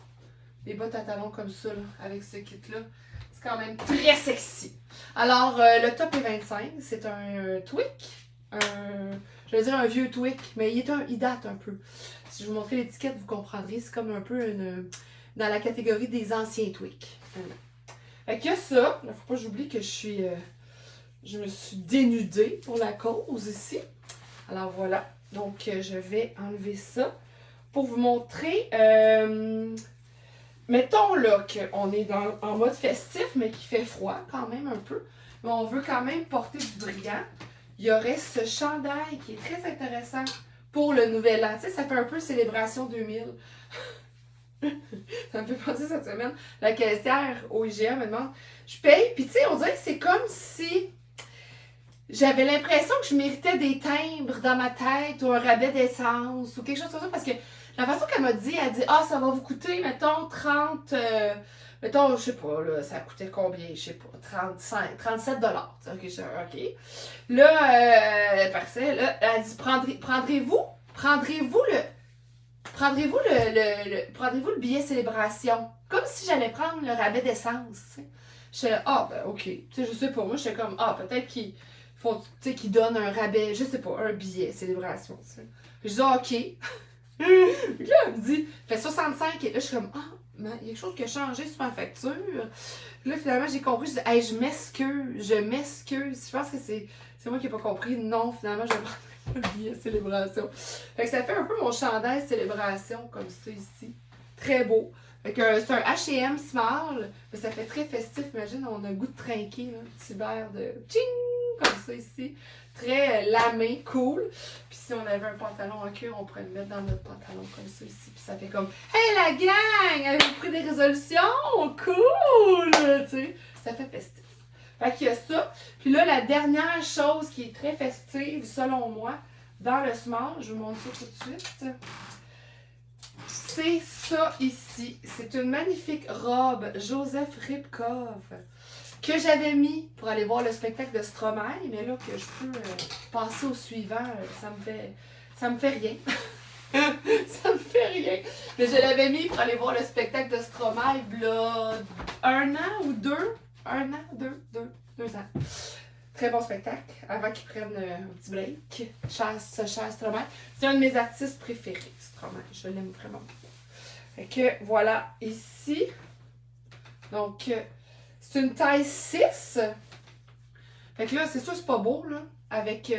Speaker 1: des bottes à talons comme ça, là, avec ce kit-là. C'est quand même très sexy. Alors, le top est 25. C'est un tweak, je vais dire un vieux tweak, mais il date un peu. Si je vous montrer l'étiquette, vous comprendrez, c'est comme un peu dans la catégorie des anciens tweaks. Voilà. Fait qu'il y a ça, il ne faut pas que j'oublie que je me suis dénudée pour la cause ici. Alors voilà, donc je vais enlever ça pour vous montrer, mettons là qu'on est en mode festif, mais qu'il fait froid quand même un peu, mais on veut quand même porter du brillant. Il y aurait ce chandail qui est très intéressant pour le nouvel an. Tu sais, ça fait un peu célébration 2000. Ça me fait penser cette semaine. La caissière au IGA me demande, je paye, puis tu sais, on dirait que c'est comme si j'avais l'impression que je méritais des timbres dans ma tête ou un rabais d'essence ou quelque chose comme ça, parce que la façon qu'elle m'a dit, elle dit, ah, ça va vous coûter, mettons, 30, mettons, je sais pas, là, ça coûtait combien, je sais pas, 35, 37 $. Ok, ok. Là, parfait, là, elle dit, prendrez-vous le billet célébration? Comme si j'allais prendre le rabais d'essence, tu sais. J'étais là, ah, ben, ok. Tu sais, je sais pas, moi, j'étais comme, ah, peut-être qu'ils donnent un rabais, je sais pas, un billet célébration, tu sais. Je dis, ah, ok. Puis là, elle me dit, fait 65, et là, je suis comme, ah, il y a quelque chose qui a changé sur ma facture. Puis là, finalement, j'ai compris, je dis, hey, je m'excuse. Je pense que c'est moi qui n'ai pas compris. Non, finalement, je prends le billet célébration. Fait que ça fait un peu mon chandail célébration, comme ça, ici. Très beau. Fait que c'est un H&M Small, mais ça fait très festif. Imagine, on a un goût de trinquer, là, un petit verre de tching, comme ça ici. Très lamé, cool. Puis si on avait un pantalon en cuir, on pourrait le mettre dans notre pantalon comme ça ici. Puis ça fait comme, hey la gang, avez-vous pris des résolutions? Cool! Tu sais, ça fait festif. Fait qu'il y a ça. Puis là, la dernière chose qui est très festive, selon moi, dans le small, je vous montre ça tout de suite. C'est ça ici. C'est une magnifique robe Joseph Ribkov que j'avais mis pour aller voir le spectacle de Stromae, mais là que je peux passer au suivant, ça me fait rien. Ça me fait rien. Mais je l'avais mis pour aller voir le spectacle de Stromae, là, 1 an ou 2? 1 an, 2 ans. Très bon spectacle, avant qu'ils prennent un petit break. Cher Stromae. C'est un de mes artistes préférés, Stromae. Je l'aime vraiment beaucoup. Fait que voilà, ici. Donc, c'est une taille 6. Fait que là, c'est sûr, c'est pas beau, là. Avec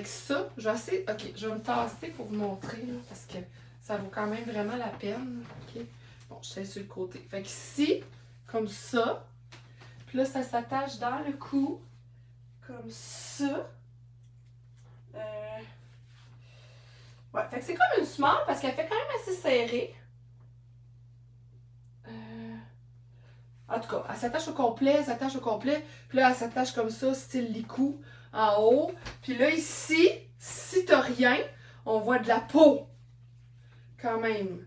Speaker 1: ça. Je vais essayer. Ok, je vais me tasser pour vous montrer, là, parce que ça vaut quand même vraiment la peine. Ok. Bon, je suis sur le côté. Fait que ici, comme ça. Puis là, ça s'attache dans le cou. Comme ça. Ouais, fait que c'est comme une small parce qu'elle fait quand même assez serrée. En tout cas, elle s'attache au complet, Puis là, elle s'attache comme ça, style licou, en haut. Puis là, ici, si t'as rien, on voit de la peau. Quand même.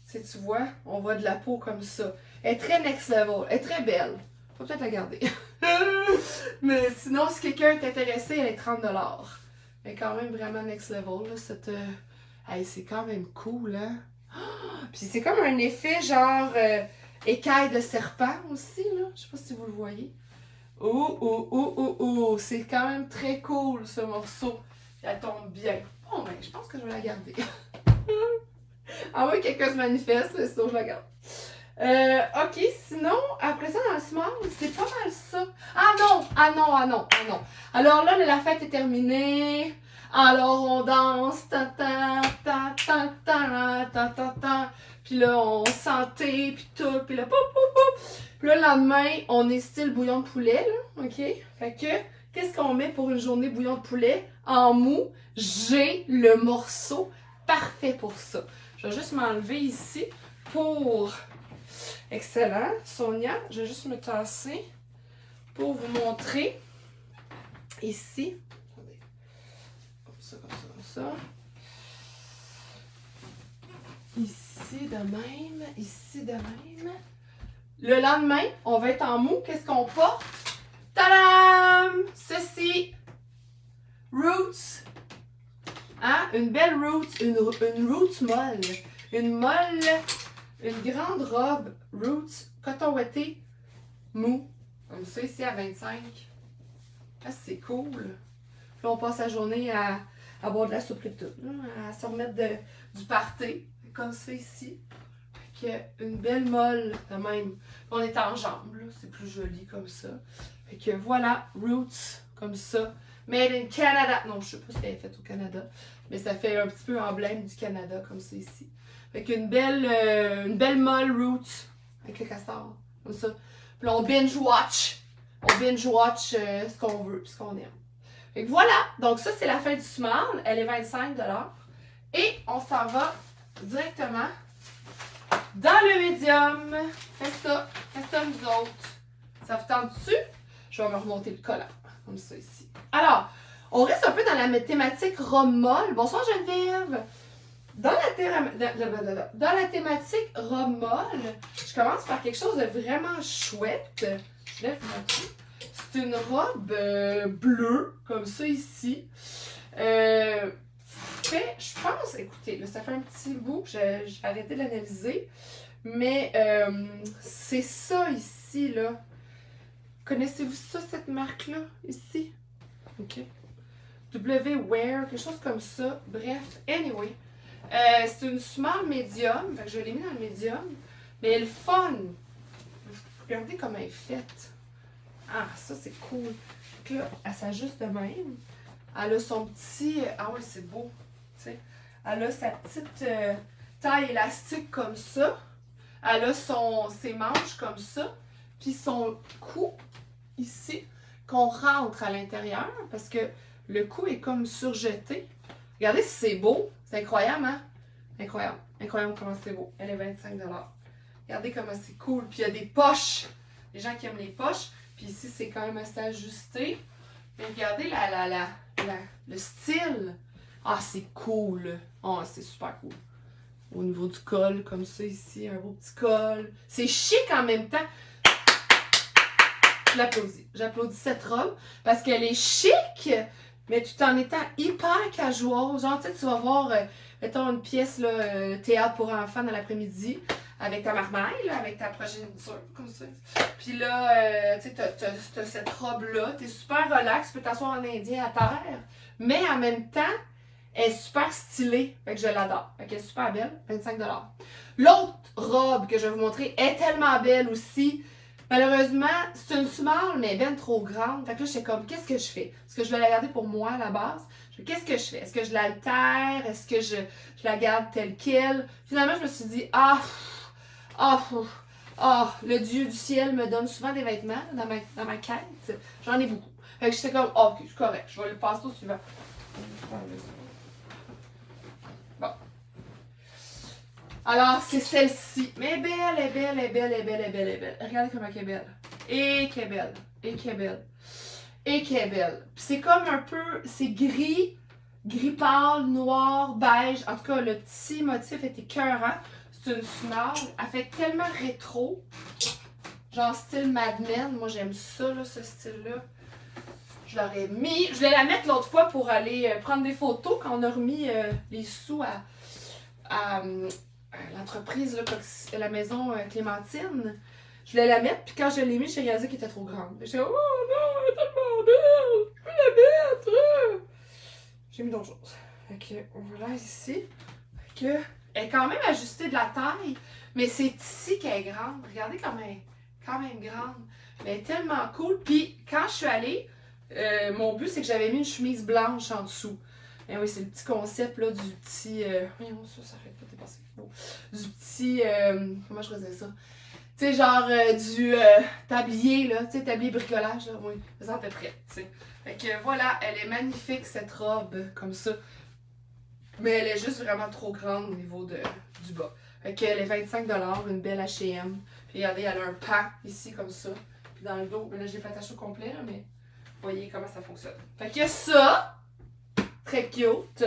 Speaker 1: Tu sais, tu vois, on voit de la peau comme ça. Elle est très next level. Elle est très belle. Faut peut-être la garder. Mais sinon, si quelqu'un est intéressé, elle est 30 $. Elle est quand même vraiment next level, là, cette... Hey, c'est quand même cool, hein? Puis c'est comme un effet genre écaille de serpent aussi, là. Je sais pas si vous le voyez. Oh, c'est quand même très cool, ce morceau. Elle tombe bien. Bon, ben, je pense que je vais la garder. Ah oui, quelqu'un se manifeste, mais sinon je la garde. Ok, sinon, après ça, dans le small, c'est pas mal ça. Ah non. Alors là, la fête est terminée. Alors on danse, puis là on santé, puis tout, puis là, Puis là, le lendemain, on est style bouillon de poulet, là, ok? Fait que, qu'est-ce qu'on met pour une journée bouillon de poulet? En mou, j'ai le morceau parfait pour ça. Je vais juste m'enlever ici pour... Excellent, Sonia. Je vais juste me tasser pour vous montrer ici. Attendez. Comme ça. Ici de même. Le lendemain, on va être en mou. Qu'est-ce qu'on porte? Tadam! Ceci. Roots. Hein? Une belle roots. Une roots molle. Une grande robe roots coton ouaté mou. Comme ça ici à 25. Ah, c'est cool. Puis on passe la journée à boire de la soupe et tout, là, à se remettre du party, comme ça ici. Fait que une belle molle, de même. On est en jambes, là, c'est plus joli comme ça. Fait que voilà, Roots, comme ça. Made in Canada. Non, je sais pas si elle est faite au Canada, mais ça fait un petit peu emblème du Canada, comme ça ici. Fait qu'une belle molle Roots, avec le castor, comme ça. Puis là, on binge-watch. On binge-watch ce qu'on veut, ce qu'on aime. Fait que voilà, donc ça, c'est la fin du small. Elle est 25 $. Et on s'en va directement dans le médium. Faites ça nous autres. Ça vous tente dessus? Je vais me remonter le collant, comme ça ici. Alors, on reste un peu dans la thématique robe molle. Bonsoir Geneviève! Dans la thématique robe molle, je commence par quelque chose de vraiment chouette. Je lève mon pied. C'est une robe bleue, comme ça ici. Je pense, écoutez, là, ça fait un petit bout que j'ai arrêté de l'analyser. Mais c'est ça ici, là. Connaissez-vous ça, cette marque-là, ici? OK. W-Wear, quelque chose comme ça. Bref, anyway. C'est une small medium. Fait que je l'ai mis dans le medium. Mais elle est fun. Regardez comment elle est faite. Ah, ça, c'est cool. Donc là, elle s'ajuste de même. Elle a son petit... Ah ouais, c'est beau. Tu sais. Elle a sa petite taille élastique comme ça. Elle a ses manches comme ça. Puis son cou, ici, qu'on rentre à l'intérieur. Parce que le cou est comme surjeté. Regardez si c'est beau. C'est incroyable, hein? Incroyable. Incroyable comment c'est beau. Elle est 25 $. Regardez comment c'est cool. Puis il y a des poches. Les gens qui aiment les poches. Puis ici, c'est quand même assez ajusté. Mais regardez le style. Ah, c'est cool. Ah, c'est super cool. Au niveau du col, comme ça ici, un beau petit col. C'est chic en même temps. Je l'applaudis. J'applaudis cette robe parce qu'elle est chic, mais tout en étant hyper casual. Genre, tu sais, tu vas voir, mettons, une pièce, là, théâtre pour enfants dans l'après-midi, avec ta marmaille, là, avec ta progéniture, comme ça. Puis là, tu sais, t'as cette robe-là, t'es super relax, tu peux t'asseoir en indien à terre, mais en même temps, elle est super stylée. Fait que je l'adore. Fait qu'elle est super belle, 25 $. L'autre robe que je vais vous montrer est tellement belle aussi. Malheureusement, c'est une small, mais ben trop grande. Fait que là, je sais comme, qu'est-ce que je fais? Est-ce que je vais la garder pour moi à la base? Qu'est-ce que je fais? Est-ce que je l'altère? Est-ce que je la garde telle qu'elle? Finalement, je me suis dit, le Dieu du ciel me donne souvent des vêtements dans ma quête. J'en ai beaucoup. Fait que j'étais comme, ok, c'est correct, je vais le passer au suivant. Bon. Alors, c'est celle-ci. Mais belle, elle est belle, elle est belle, elle est belle, elle est belle, elle est belle. Regardez comment elle est belle. Et qu'elle est belle. Et qu'elle est belle. Et qu'elle est belle. Puis c'est comme un peu, c'est gris pâle, noir, beige. En tout cas, le petit motif est écœurant. C'est une small. Elle fait tellement rétro. Genre style Mad Men. Moi, j'aime ça, là, ce style-là. Je l'aurais mis. Je voulais la mettre l'autre fois pour aller prendre des photos quand on a remis les sous à l'entreprise, la maison Clémentine. Je voulais la mettre, puis quand je l'ai mis, j'ai réalisé qu'elle était trop grande. J'ai dit, oh non, elle est tellement belle! Je peux la mettre! J'ai mis d'autres choses. Fait que, voilà ici. Fait que, elle est quand même ajustée de la taille, mais c'est ici qu'elle est grande. Regardez comme elle est quand même grande. Mais elle est tellement cool. Puis, quand je suis allée, mon but, c'est que j'avais mis une chemise blanche en dessous. Et oui, c'est le petit concept là, du petit. Voyons, ça arrête pas de dépasser. Oh. Du petit. Comment je faisais ça? Tu sais, genre du tablier, là. Tu sais, tablier bricolage, là. Oui, ça à peu près, tu sais. Fait que voilà, elle est magnifique, cette robe, comme ça. Mais elle est juste vraiment trop grande au niveau du bas. Fait qu'elle est 25 $, une belle H&M. Puis regardez, elle a un pan ici, comme ça. Puis dans le dos, là, j'ai pas attaché au complet, là, mais voyez comment ça fonctionne. Fait que ça, très cute.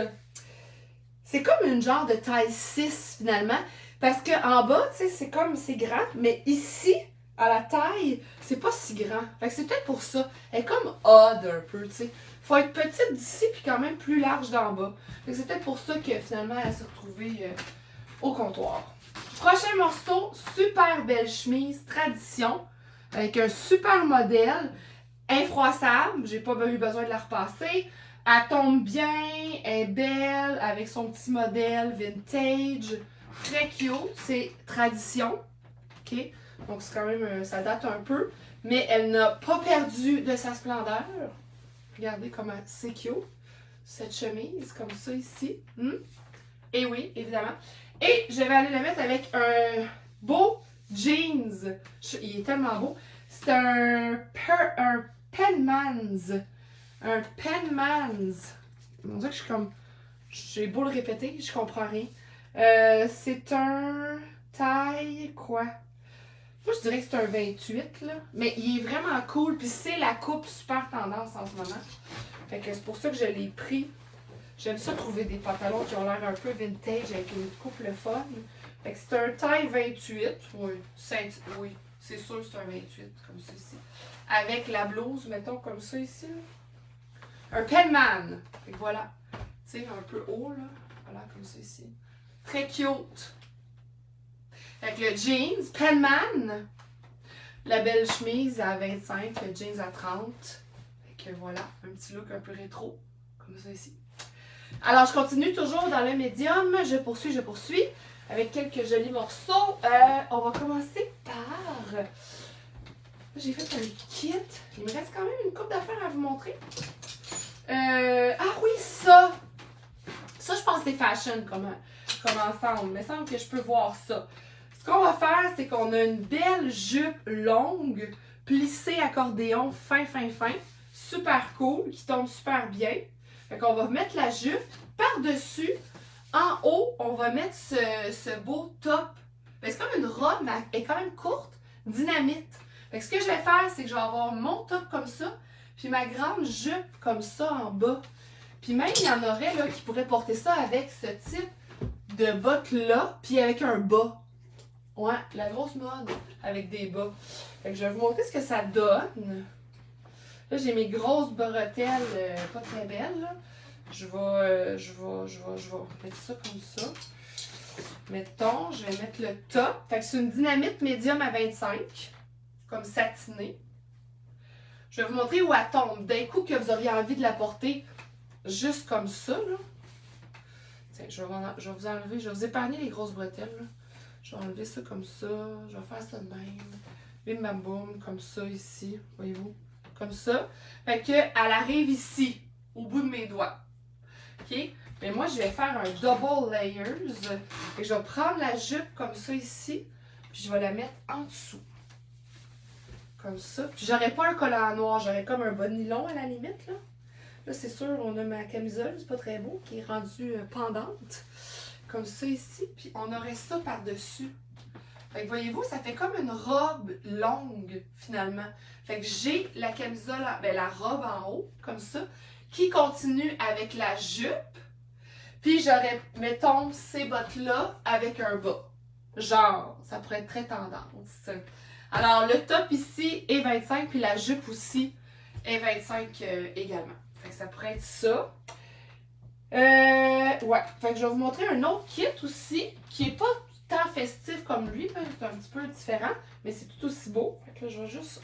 Speaker 1: C'est comme une genre de taille 6, finalement. Parce qu'en bas, tu sais, c'est comme, c'est grand. Mais ici, à la taille, c'est pas si grand. Fait que c'est peut-être pour ça. Elle est comme odd un peu, tu sais. Faut être petite d'ici, puis quand même plus large d'en bas. Fait que c'est peut-être pour ça que finalement, elle s'est retrouvée au comptoir. Prochain morceau, super belle chemise, tradition. Avec un super modèle, infroissable. J'ai pas eu besoin de la repasser. Elle tombe bien, elle est belle, avec son petit modèle vintage. Très cute, c'est tradition. OK? Donc, c'est quand même, ça date un peu. Mais elle n'a pas perdu de sa splendeur. Regardez comment c'est cute. Cette chemise, comme ça ici. Et oui, évidemment. Et je vais aller le mettre avec un beau jeans. Il est tellement beau. C'est un Penmans. Un Penmans. On dirait que je suis comme... J'ai beau le répéter, je comprends rien. C'est un taille quoi? Moi, je dirais que c'est un 28, là. Mais il est vraiment cool. Puis c'est la coupe super tendance en ce moment. Fait que c'est pour ça que je l'ai pris. J'aime ça trouver des pantalons qui ont l'air un peu vintage avec une coupe le fun. Fait que c'est un taille 28. Oui, oui, c'est sûr que c'est un 28, comme ça ici. Avec la blouse, mettons, comme ça ici. Là. Un Penman. Fait que voilà. Tu sais, un peu haut, là. Voilà, comme ça ici. Très cute. Avec le jeans, Penman. La belle chemise à 25, le jeans à 30. Fait que voilà, un petit look un peu rétro, comme ça ici. Alors, je continue toujours dans le médium. Je poursuis avec quelques jolis morceaux. On va commencer par... J'ai fait un kit. Il me reste quand même une couple d'affaires à vous montrer. Ah oui, ça! Ça, je pense que c'est fashion comme ensemble. Il me semble que je peux voir ça. Ce qu'on va faire, c'est qu'on a une belle jupe longue, plissée accordéon fin. Super cool, qui tombe super bien. Fait qu'on va mettre la jupe par-dessus. En haut, on va mettre ce beau top. C'est comme une robe, mais elle est quand même courte, dynamite. Fait que ce que je vais faire, c'est que je vais avoir mon top comme ça, puis ma grande jupe comme ça en bas. Puis même, il y en aurait là, qui pourraient porter ça avec ce type de bottes-là, puis avec un bas. Ouais, la grosse mode avec des bas. Fait que je vais vous montrer ce que ça donne. Là, j'ai mes grosses bretelles pas très belles. Là. Je vais mettre ça comme ça. Mettons, je vais mettre le top. Fait que c'est une dynamite médium à 25. Comme satinée. Je vais vous montrer où elle tombe. D'un coup que vous auriez envie de la porter juste comme ça. Là. Tiens, je vais vous enlever, je vais vous épargner les grosses bretelles. Là. Je vais enlever ça comme ça. Je vais faire ça de même. Bim bam boum, comme ça ici. Voyez-vous? Comme ça. Fait que elle arrive ici, au bout de mes doigts. OK? Mais moi, je vais faire un double layers. Et je vais prendre la jupe comme ça ici. Puis je vais la mettre en dessous. Comme ça. Puis j'aurais pas un collant noir. J'aurais comme un bas de nylon à la limite. Là, c'est sûr, on a ma camisole. C'est pas très beau. Qui est rendue pendante. Comme ça ici. Puis on aurait ça par-dessus. Fait que voyez-vous, ça fait comme une robe longue, finalement. Fait que j'ai la camisole, la robe en haut, comme ça, qui continue avec la jupe. Puis j'aurais, mettons, ces bottes-là avec un bas. Genre, ça pourrait être très tendance. Alors, le top ici est 25, puis la jupe aussi est 25 également. Fait que ça pourrait être ça. Ouais, fait que je vais vous montrer un autre kit aussi, qui est pas tant festif comme lui, c'est un petit peu différent, mais c'est tout aussi beau. Fait que là, je vais juste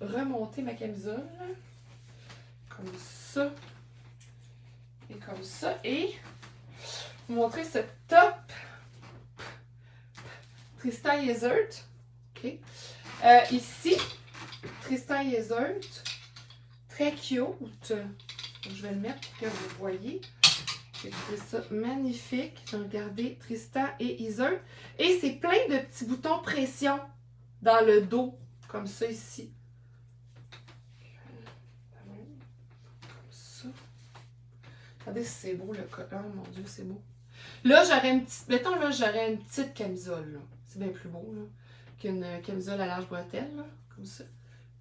Speaker 1: remonter ma camisole, comme ça, et comme ça, et vous montrer ce top Tristan Iseult, ok, ici, Tristan Iseult, très cute, je vais le mettre pour que vous voyez. J'ai trouvé ça magnifique. Regardez, Tristan et Iseult. Et c'est plein de petits boutons pression dans le dos, comme ça ici. Comme ça. Regardez si c'est beau le collant. Oh mon Dieu, c'est beau. Là, j'aurais une petite... Mettons, là, j'aurais une petite camisole. C'est bien plus beau, là. Qu'une camisole à large bretelle, là. Comme ça.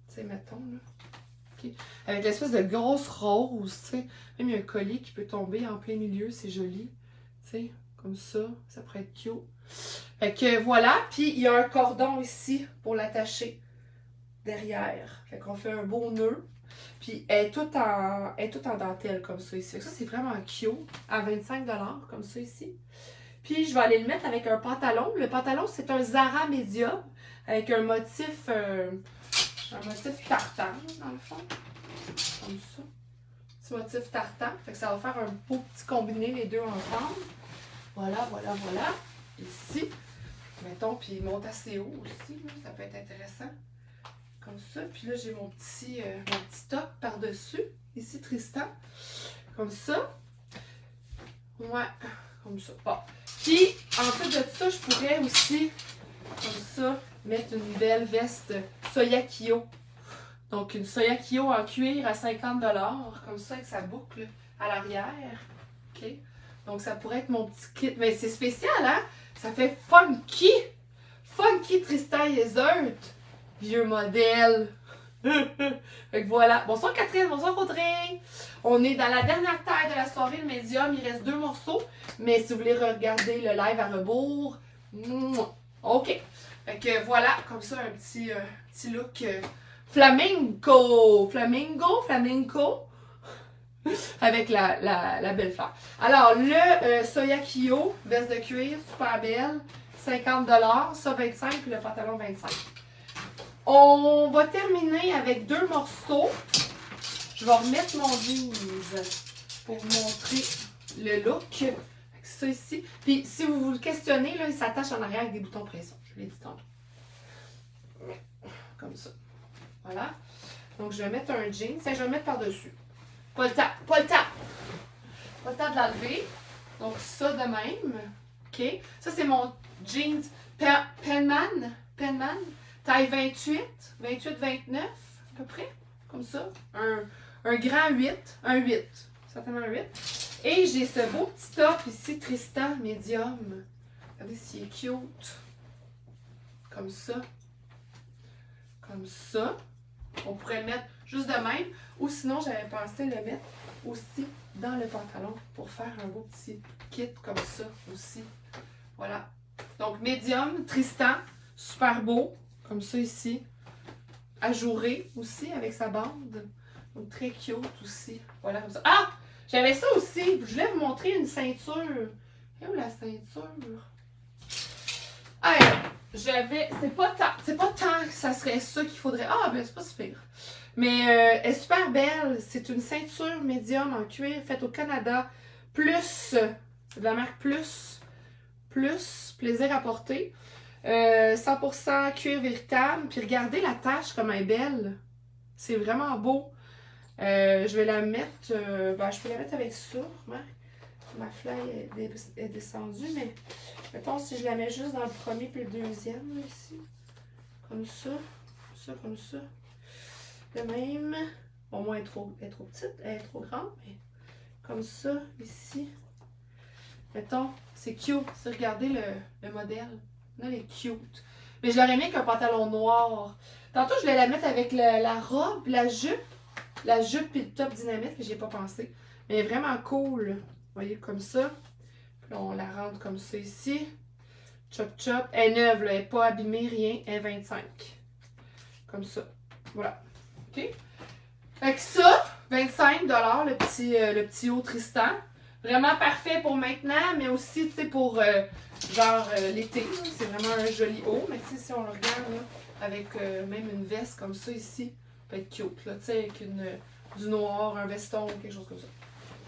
Speaker 1: Tu sais, mettons, là. Okay. Avec l'espèce de grosse rose, tu sais. Même il y a un collier qui peut tomber en plein milieu, c'est joli. Tu sais, comme ça pourrait être cute. Fait que voilà, puis il y a un cordon ici pour l'attacher derrière. Fait qu'on fait un beau nœud. Puis elle est toute en dentelle comme ça ici. Fait que ça, c'est vraiment cute. À 25 $, comme ça ici. Puis je vais aller le mettre avec un pantalon. Le pantalon, c'est un Zara Medium avec un motif... un motif tartare, dans le fond. Comme ça. Petit motif tartan. Fait que ça va faire un beau petit combiné les deux ensemble. Voilà, voilà, voilà. Ici. Mettons, puis il monte assez haut aussi. Là, ça peut être intéressant. Comme ça. Puis là, j'ai mon petit top par-dessus. Ici, Tristan. Comme ça. Ouais. Comme ça. Bon. Puis, en plus de ça, je pourrais aussi, comme ça, mettre une belle veste Soya Kyo. Donc, une Soya Kyo en cuir à 50 $, comme ça, avec sa boucle à l'arrière. OK? Donc, ça pourrait être mon petit kit. Mais c'est spécial, hein? Ça fait funky! Funky Tristan Yeasaert. Vieux modèle. Fait que voilà. Bonsoir Catherine, bonsoir Audrey. On est dans la dernière taille de la soirée, le médium. Il reste 2 morceaux. Mais si vous voulez regarder le live à rebours, OK. Fait que voilà, comme ça, un petit look flamenco. Flamenco. Avec la belle fleur. Alors, le Soya Kyo, veste de cuir, super belle. 50 $, ça 25 puis le pantalon 25. On va terminer avec 2 morceaux. Je vais remettre mon jeans pour vous montrer le look. Avec ça ici. Puis si vous vous le questionnez, là, il s'attache en arrière avec des boutons pression. Je l'ai dit tantôt. Comme ça. Voilà. Donc je vais mettre un jean. Ça, je vais le mettre par-dessus. Pas le temps. Pas le temps. Pas le temps de l'enlever. Donc ça de même. OK. Ça, c'est mon jeans Penman. Taille 28, 29 à peu près, comme ça. Un grand 8, un 8, certainement un 8. Et j'ai ce beau petit top ici, Tristan Medium. Regardez s'il est cute. Comme ça. Comme ça. On pourrait le mettre juste de même. Ou sinon, j'avais pensé le mettre aussi dans le pantalon pour faire un beau petit kit comme ça aussi. Voilà. Donc, Medium, Tristan, super beau. Comme ça ici. Ajouré aussi avec sa bande. Donc très cute aussi. Voilà comme ça. Ah! J'avais ça aussi. Je voulais vous montrer une ceinture. Et où la ceinture? Ah, j'avais. C'est pas tant que ça serait ça qu'il faudrait. Ah, ben c'est pas super. Mais elle est super belle. C'est une ceinture médium en cuir faite au Canada. Plus. C'est de la marque Plus. Plus. Plaisir à porter. 100% cuir véritable. Puis regardez la tache comme elle est belle. C'est vraiment beau. Je vais la mettre... ben, je peux la mettre avec ça. Ma fly est descendue. Mais mettons si je la mets juste dans le premier puis le deuxième. Là, ici. Comme ça. Comme ça. De même. Bon, moi, elle est trop petite. Elle est trop grande. Mais comme ça, ici. Mettons, c'est cute. Regardez le modèle. Là, elle est cute. Mais je l'aurais mis avec un pantalon noir. Tantôt, je voulais la mettre avec la robe, la jupe. La jupe et le top dynamite, mais j'y ai pas pensé. Mais elle est vraiment cool. Vous voyez, comme ça. Puis là, on la rentre comme ça ici. Chop chop. Elle est neuve, là. Elle n'est pas abîmée, rien. Elle est 25. Comme ça. Voilà. OK? Fait que ça, 25 $, le petit haut Tristan. Vraiment parfait pour maintenant, mais aussi, tu sais, pour l'été. C'est vraiment un joli haut. Mais tu sais, si on le regarde, là, avec même une veste comme ça ici, ça peut être cute, là, tu sais, avec du noir, un veston, quelque chose comme ça.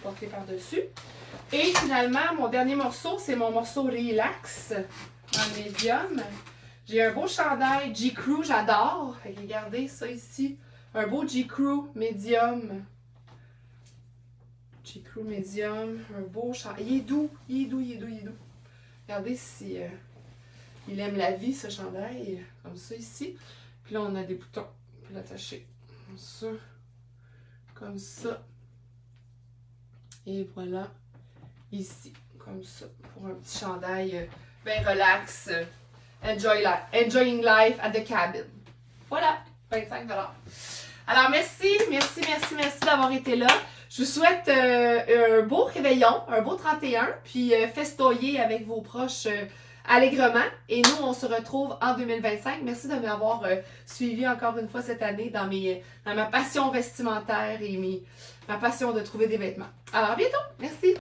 Speaker 1: Porté par-dessus. Et finalement, mon dernier morceau, c'est mon morceau Relax, en médium. J'ai un beau chandail G-Crew, j'adore. Fait que regardez ça ici. Un beau G-Crew médium. G-Crew médium, un beau chandail. Il est doux. Regardez si il aime la vie, ce chandail. Comme ça ici. Puis là, on a des boutons. On peut l'attacher. Comme ça. Comme ça. Et voilà. Ici. Comme ça. Pour un petit chandail bien relax. Enjoying life at the cabin. Voilà. 25 $. Alors, merci d'avoir été là. Je vous souhaite un beau réveillon, un beau 31, puis festoyer avec vos proches allègrement. Et nous, on se retrouve en 2025. Merci de m'avoir suivi encore une fois cette année dans ma passion vestimentaire et ma passion de trouver des vêtements. Alors, à bientôt. Merci.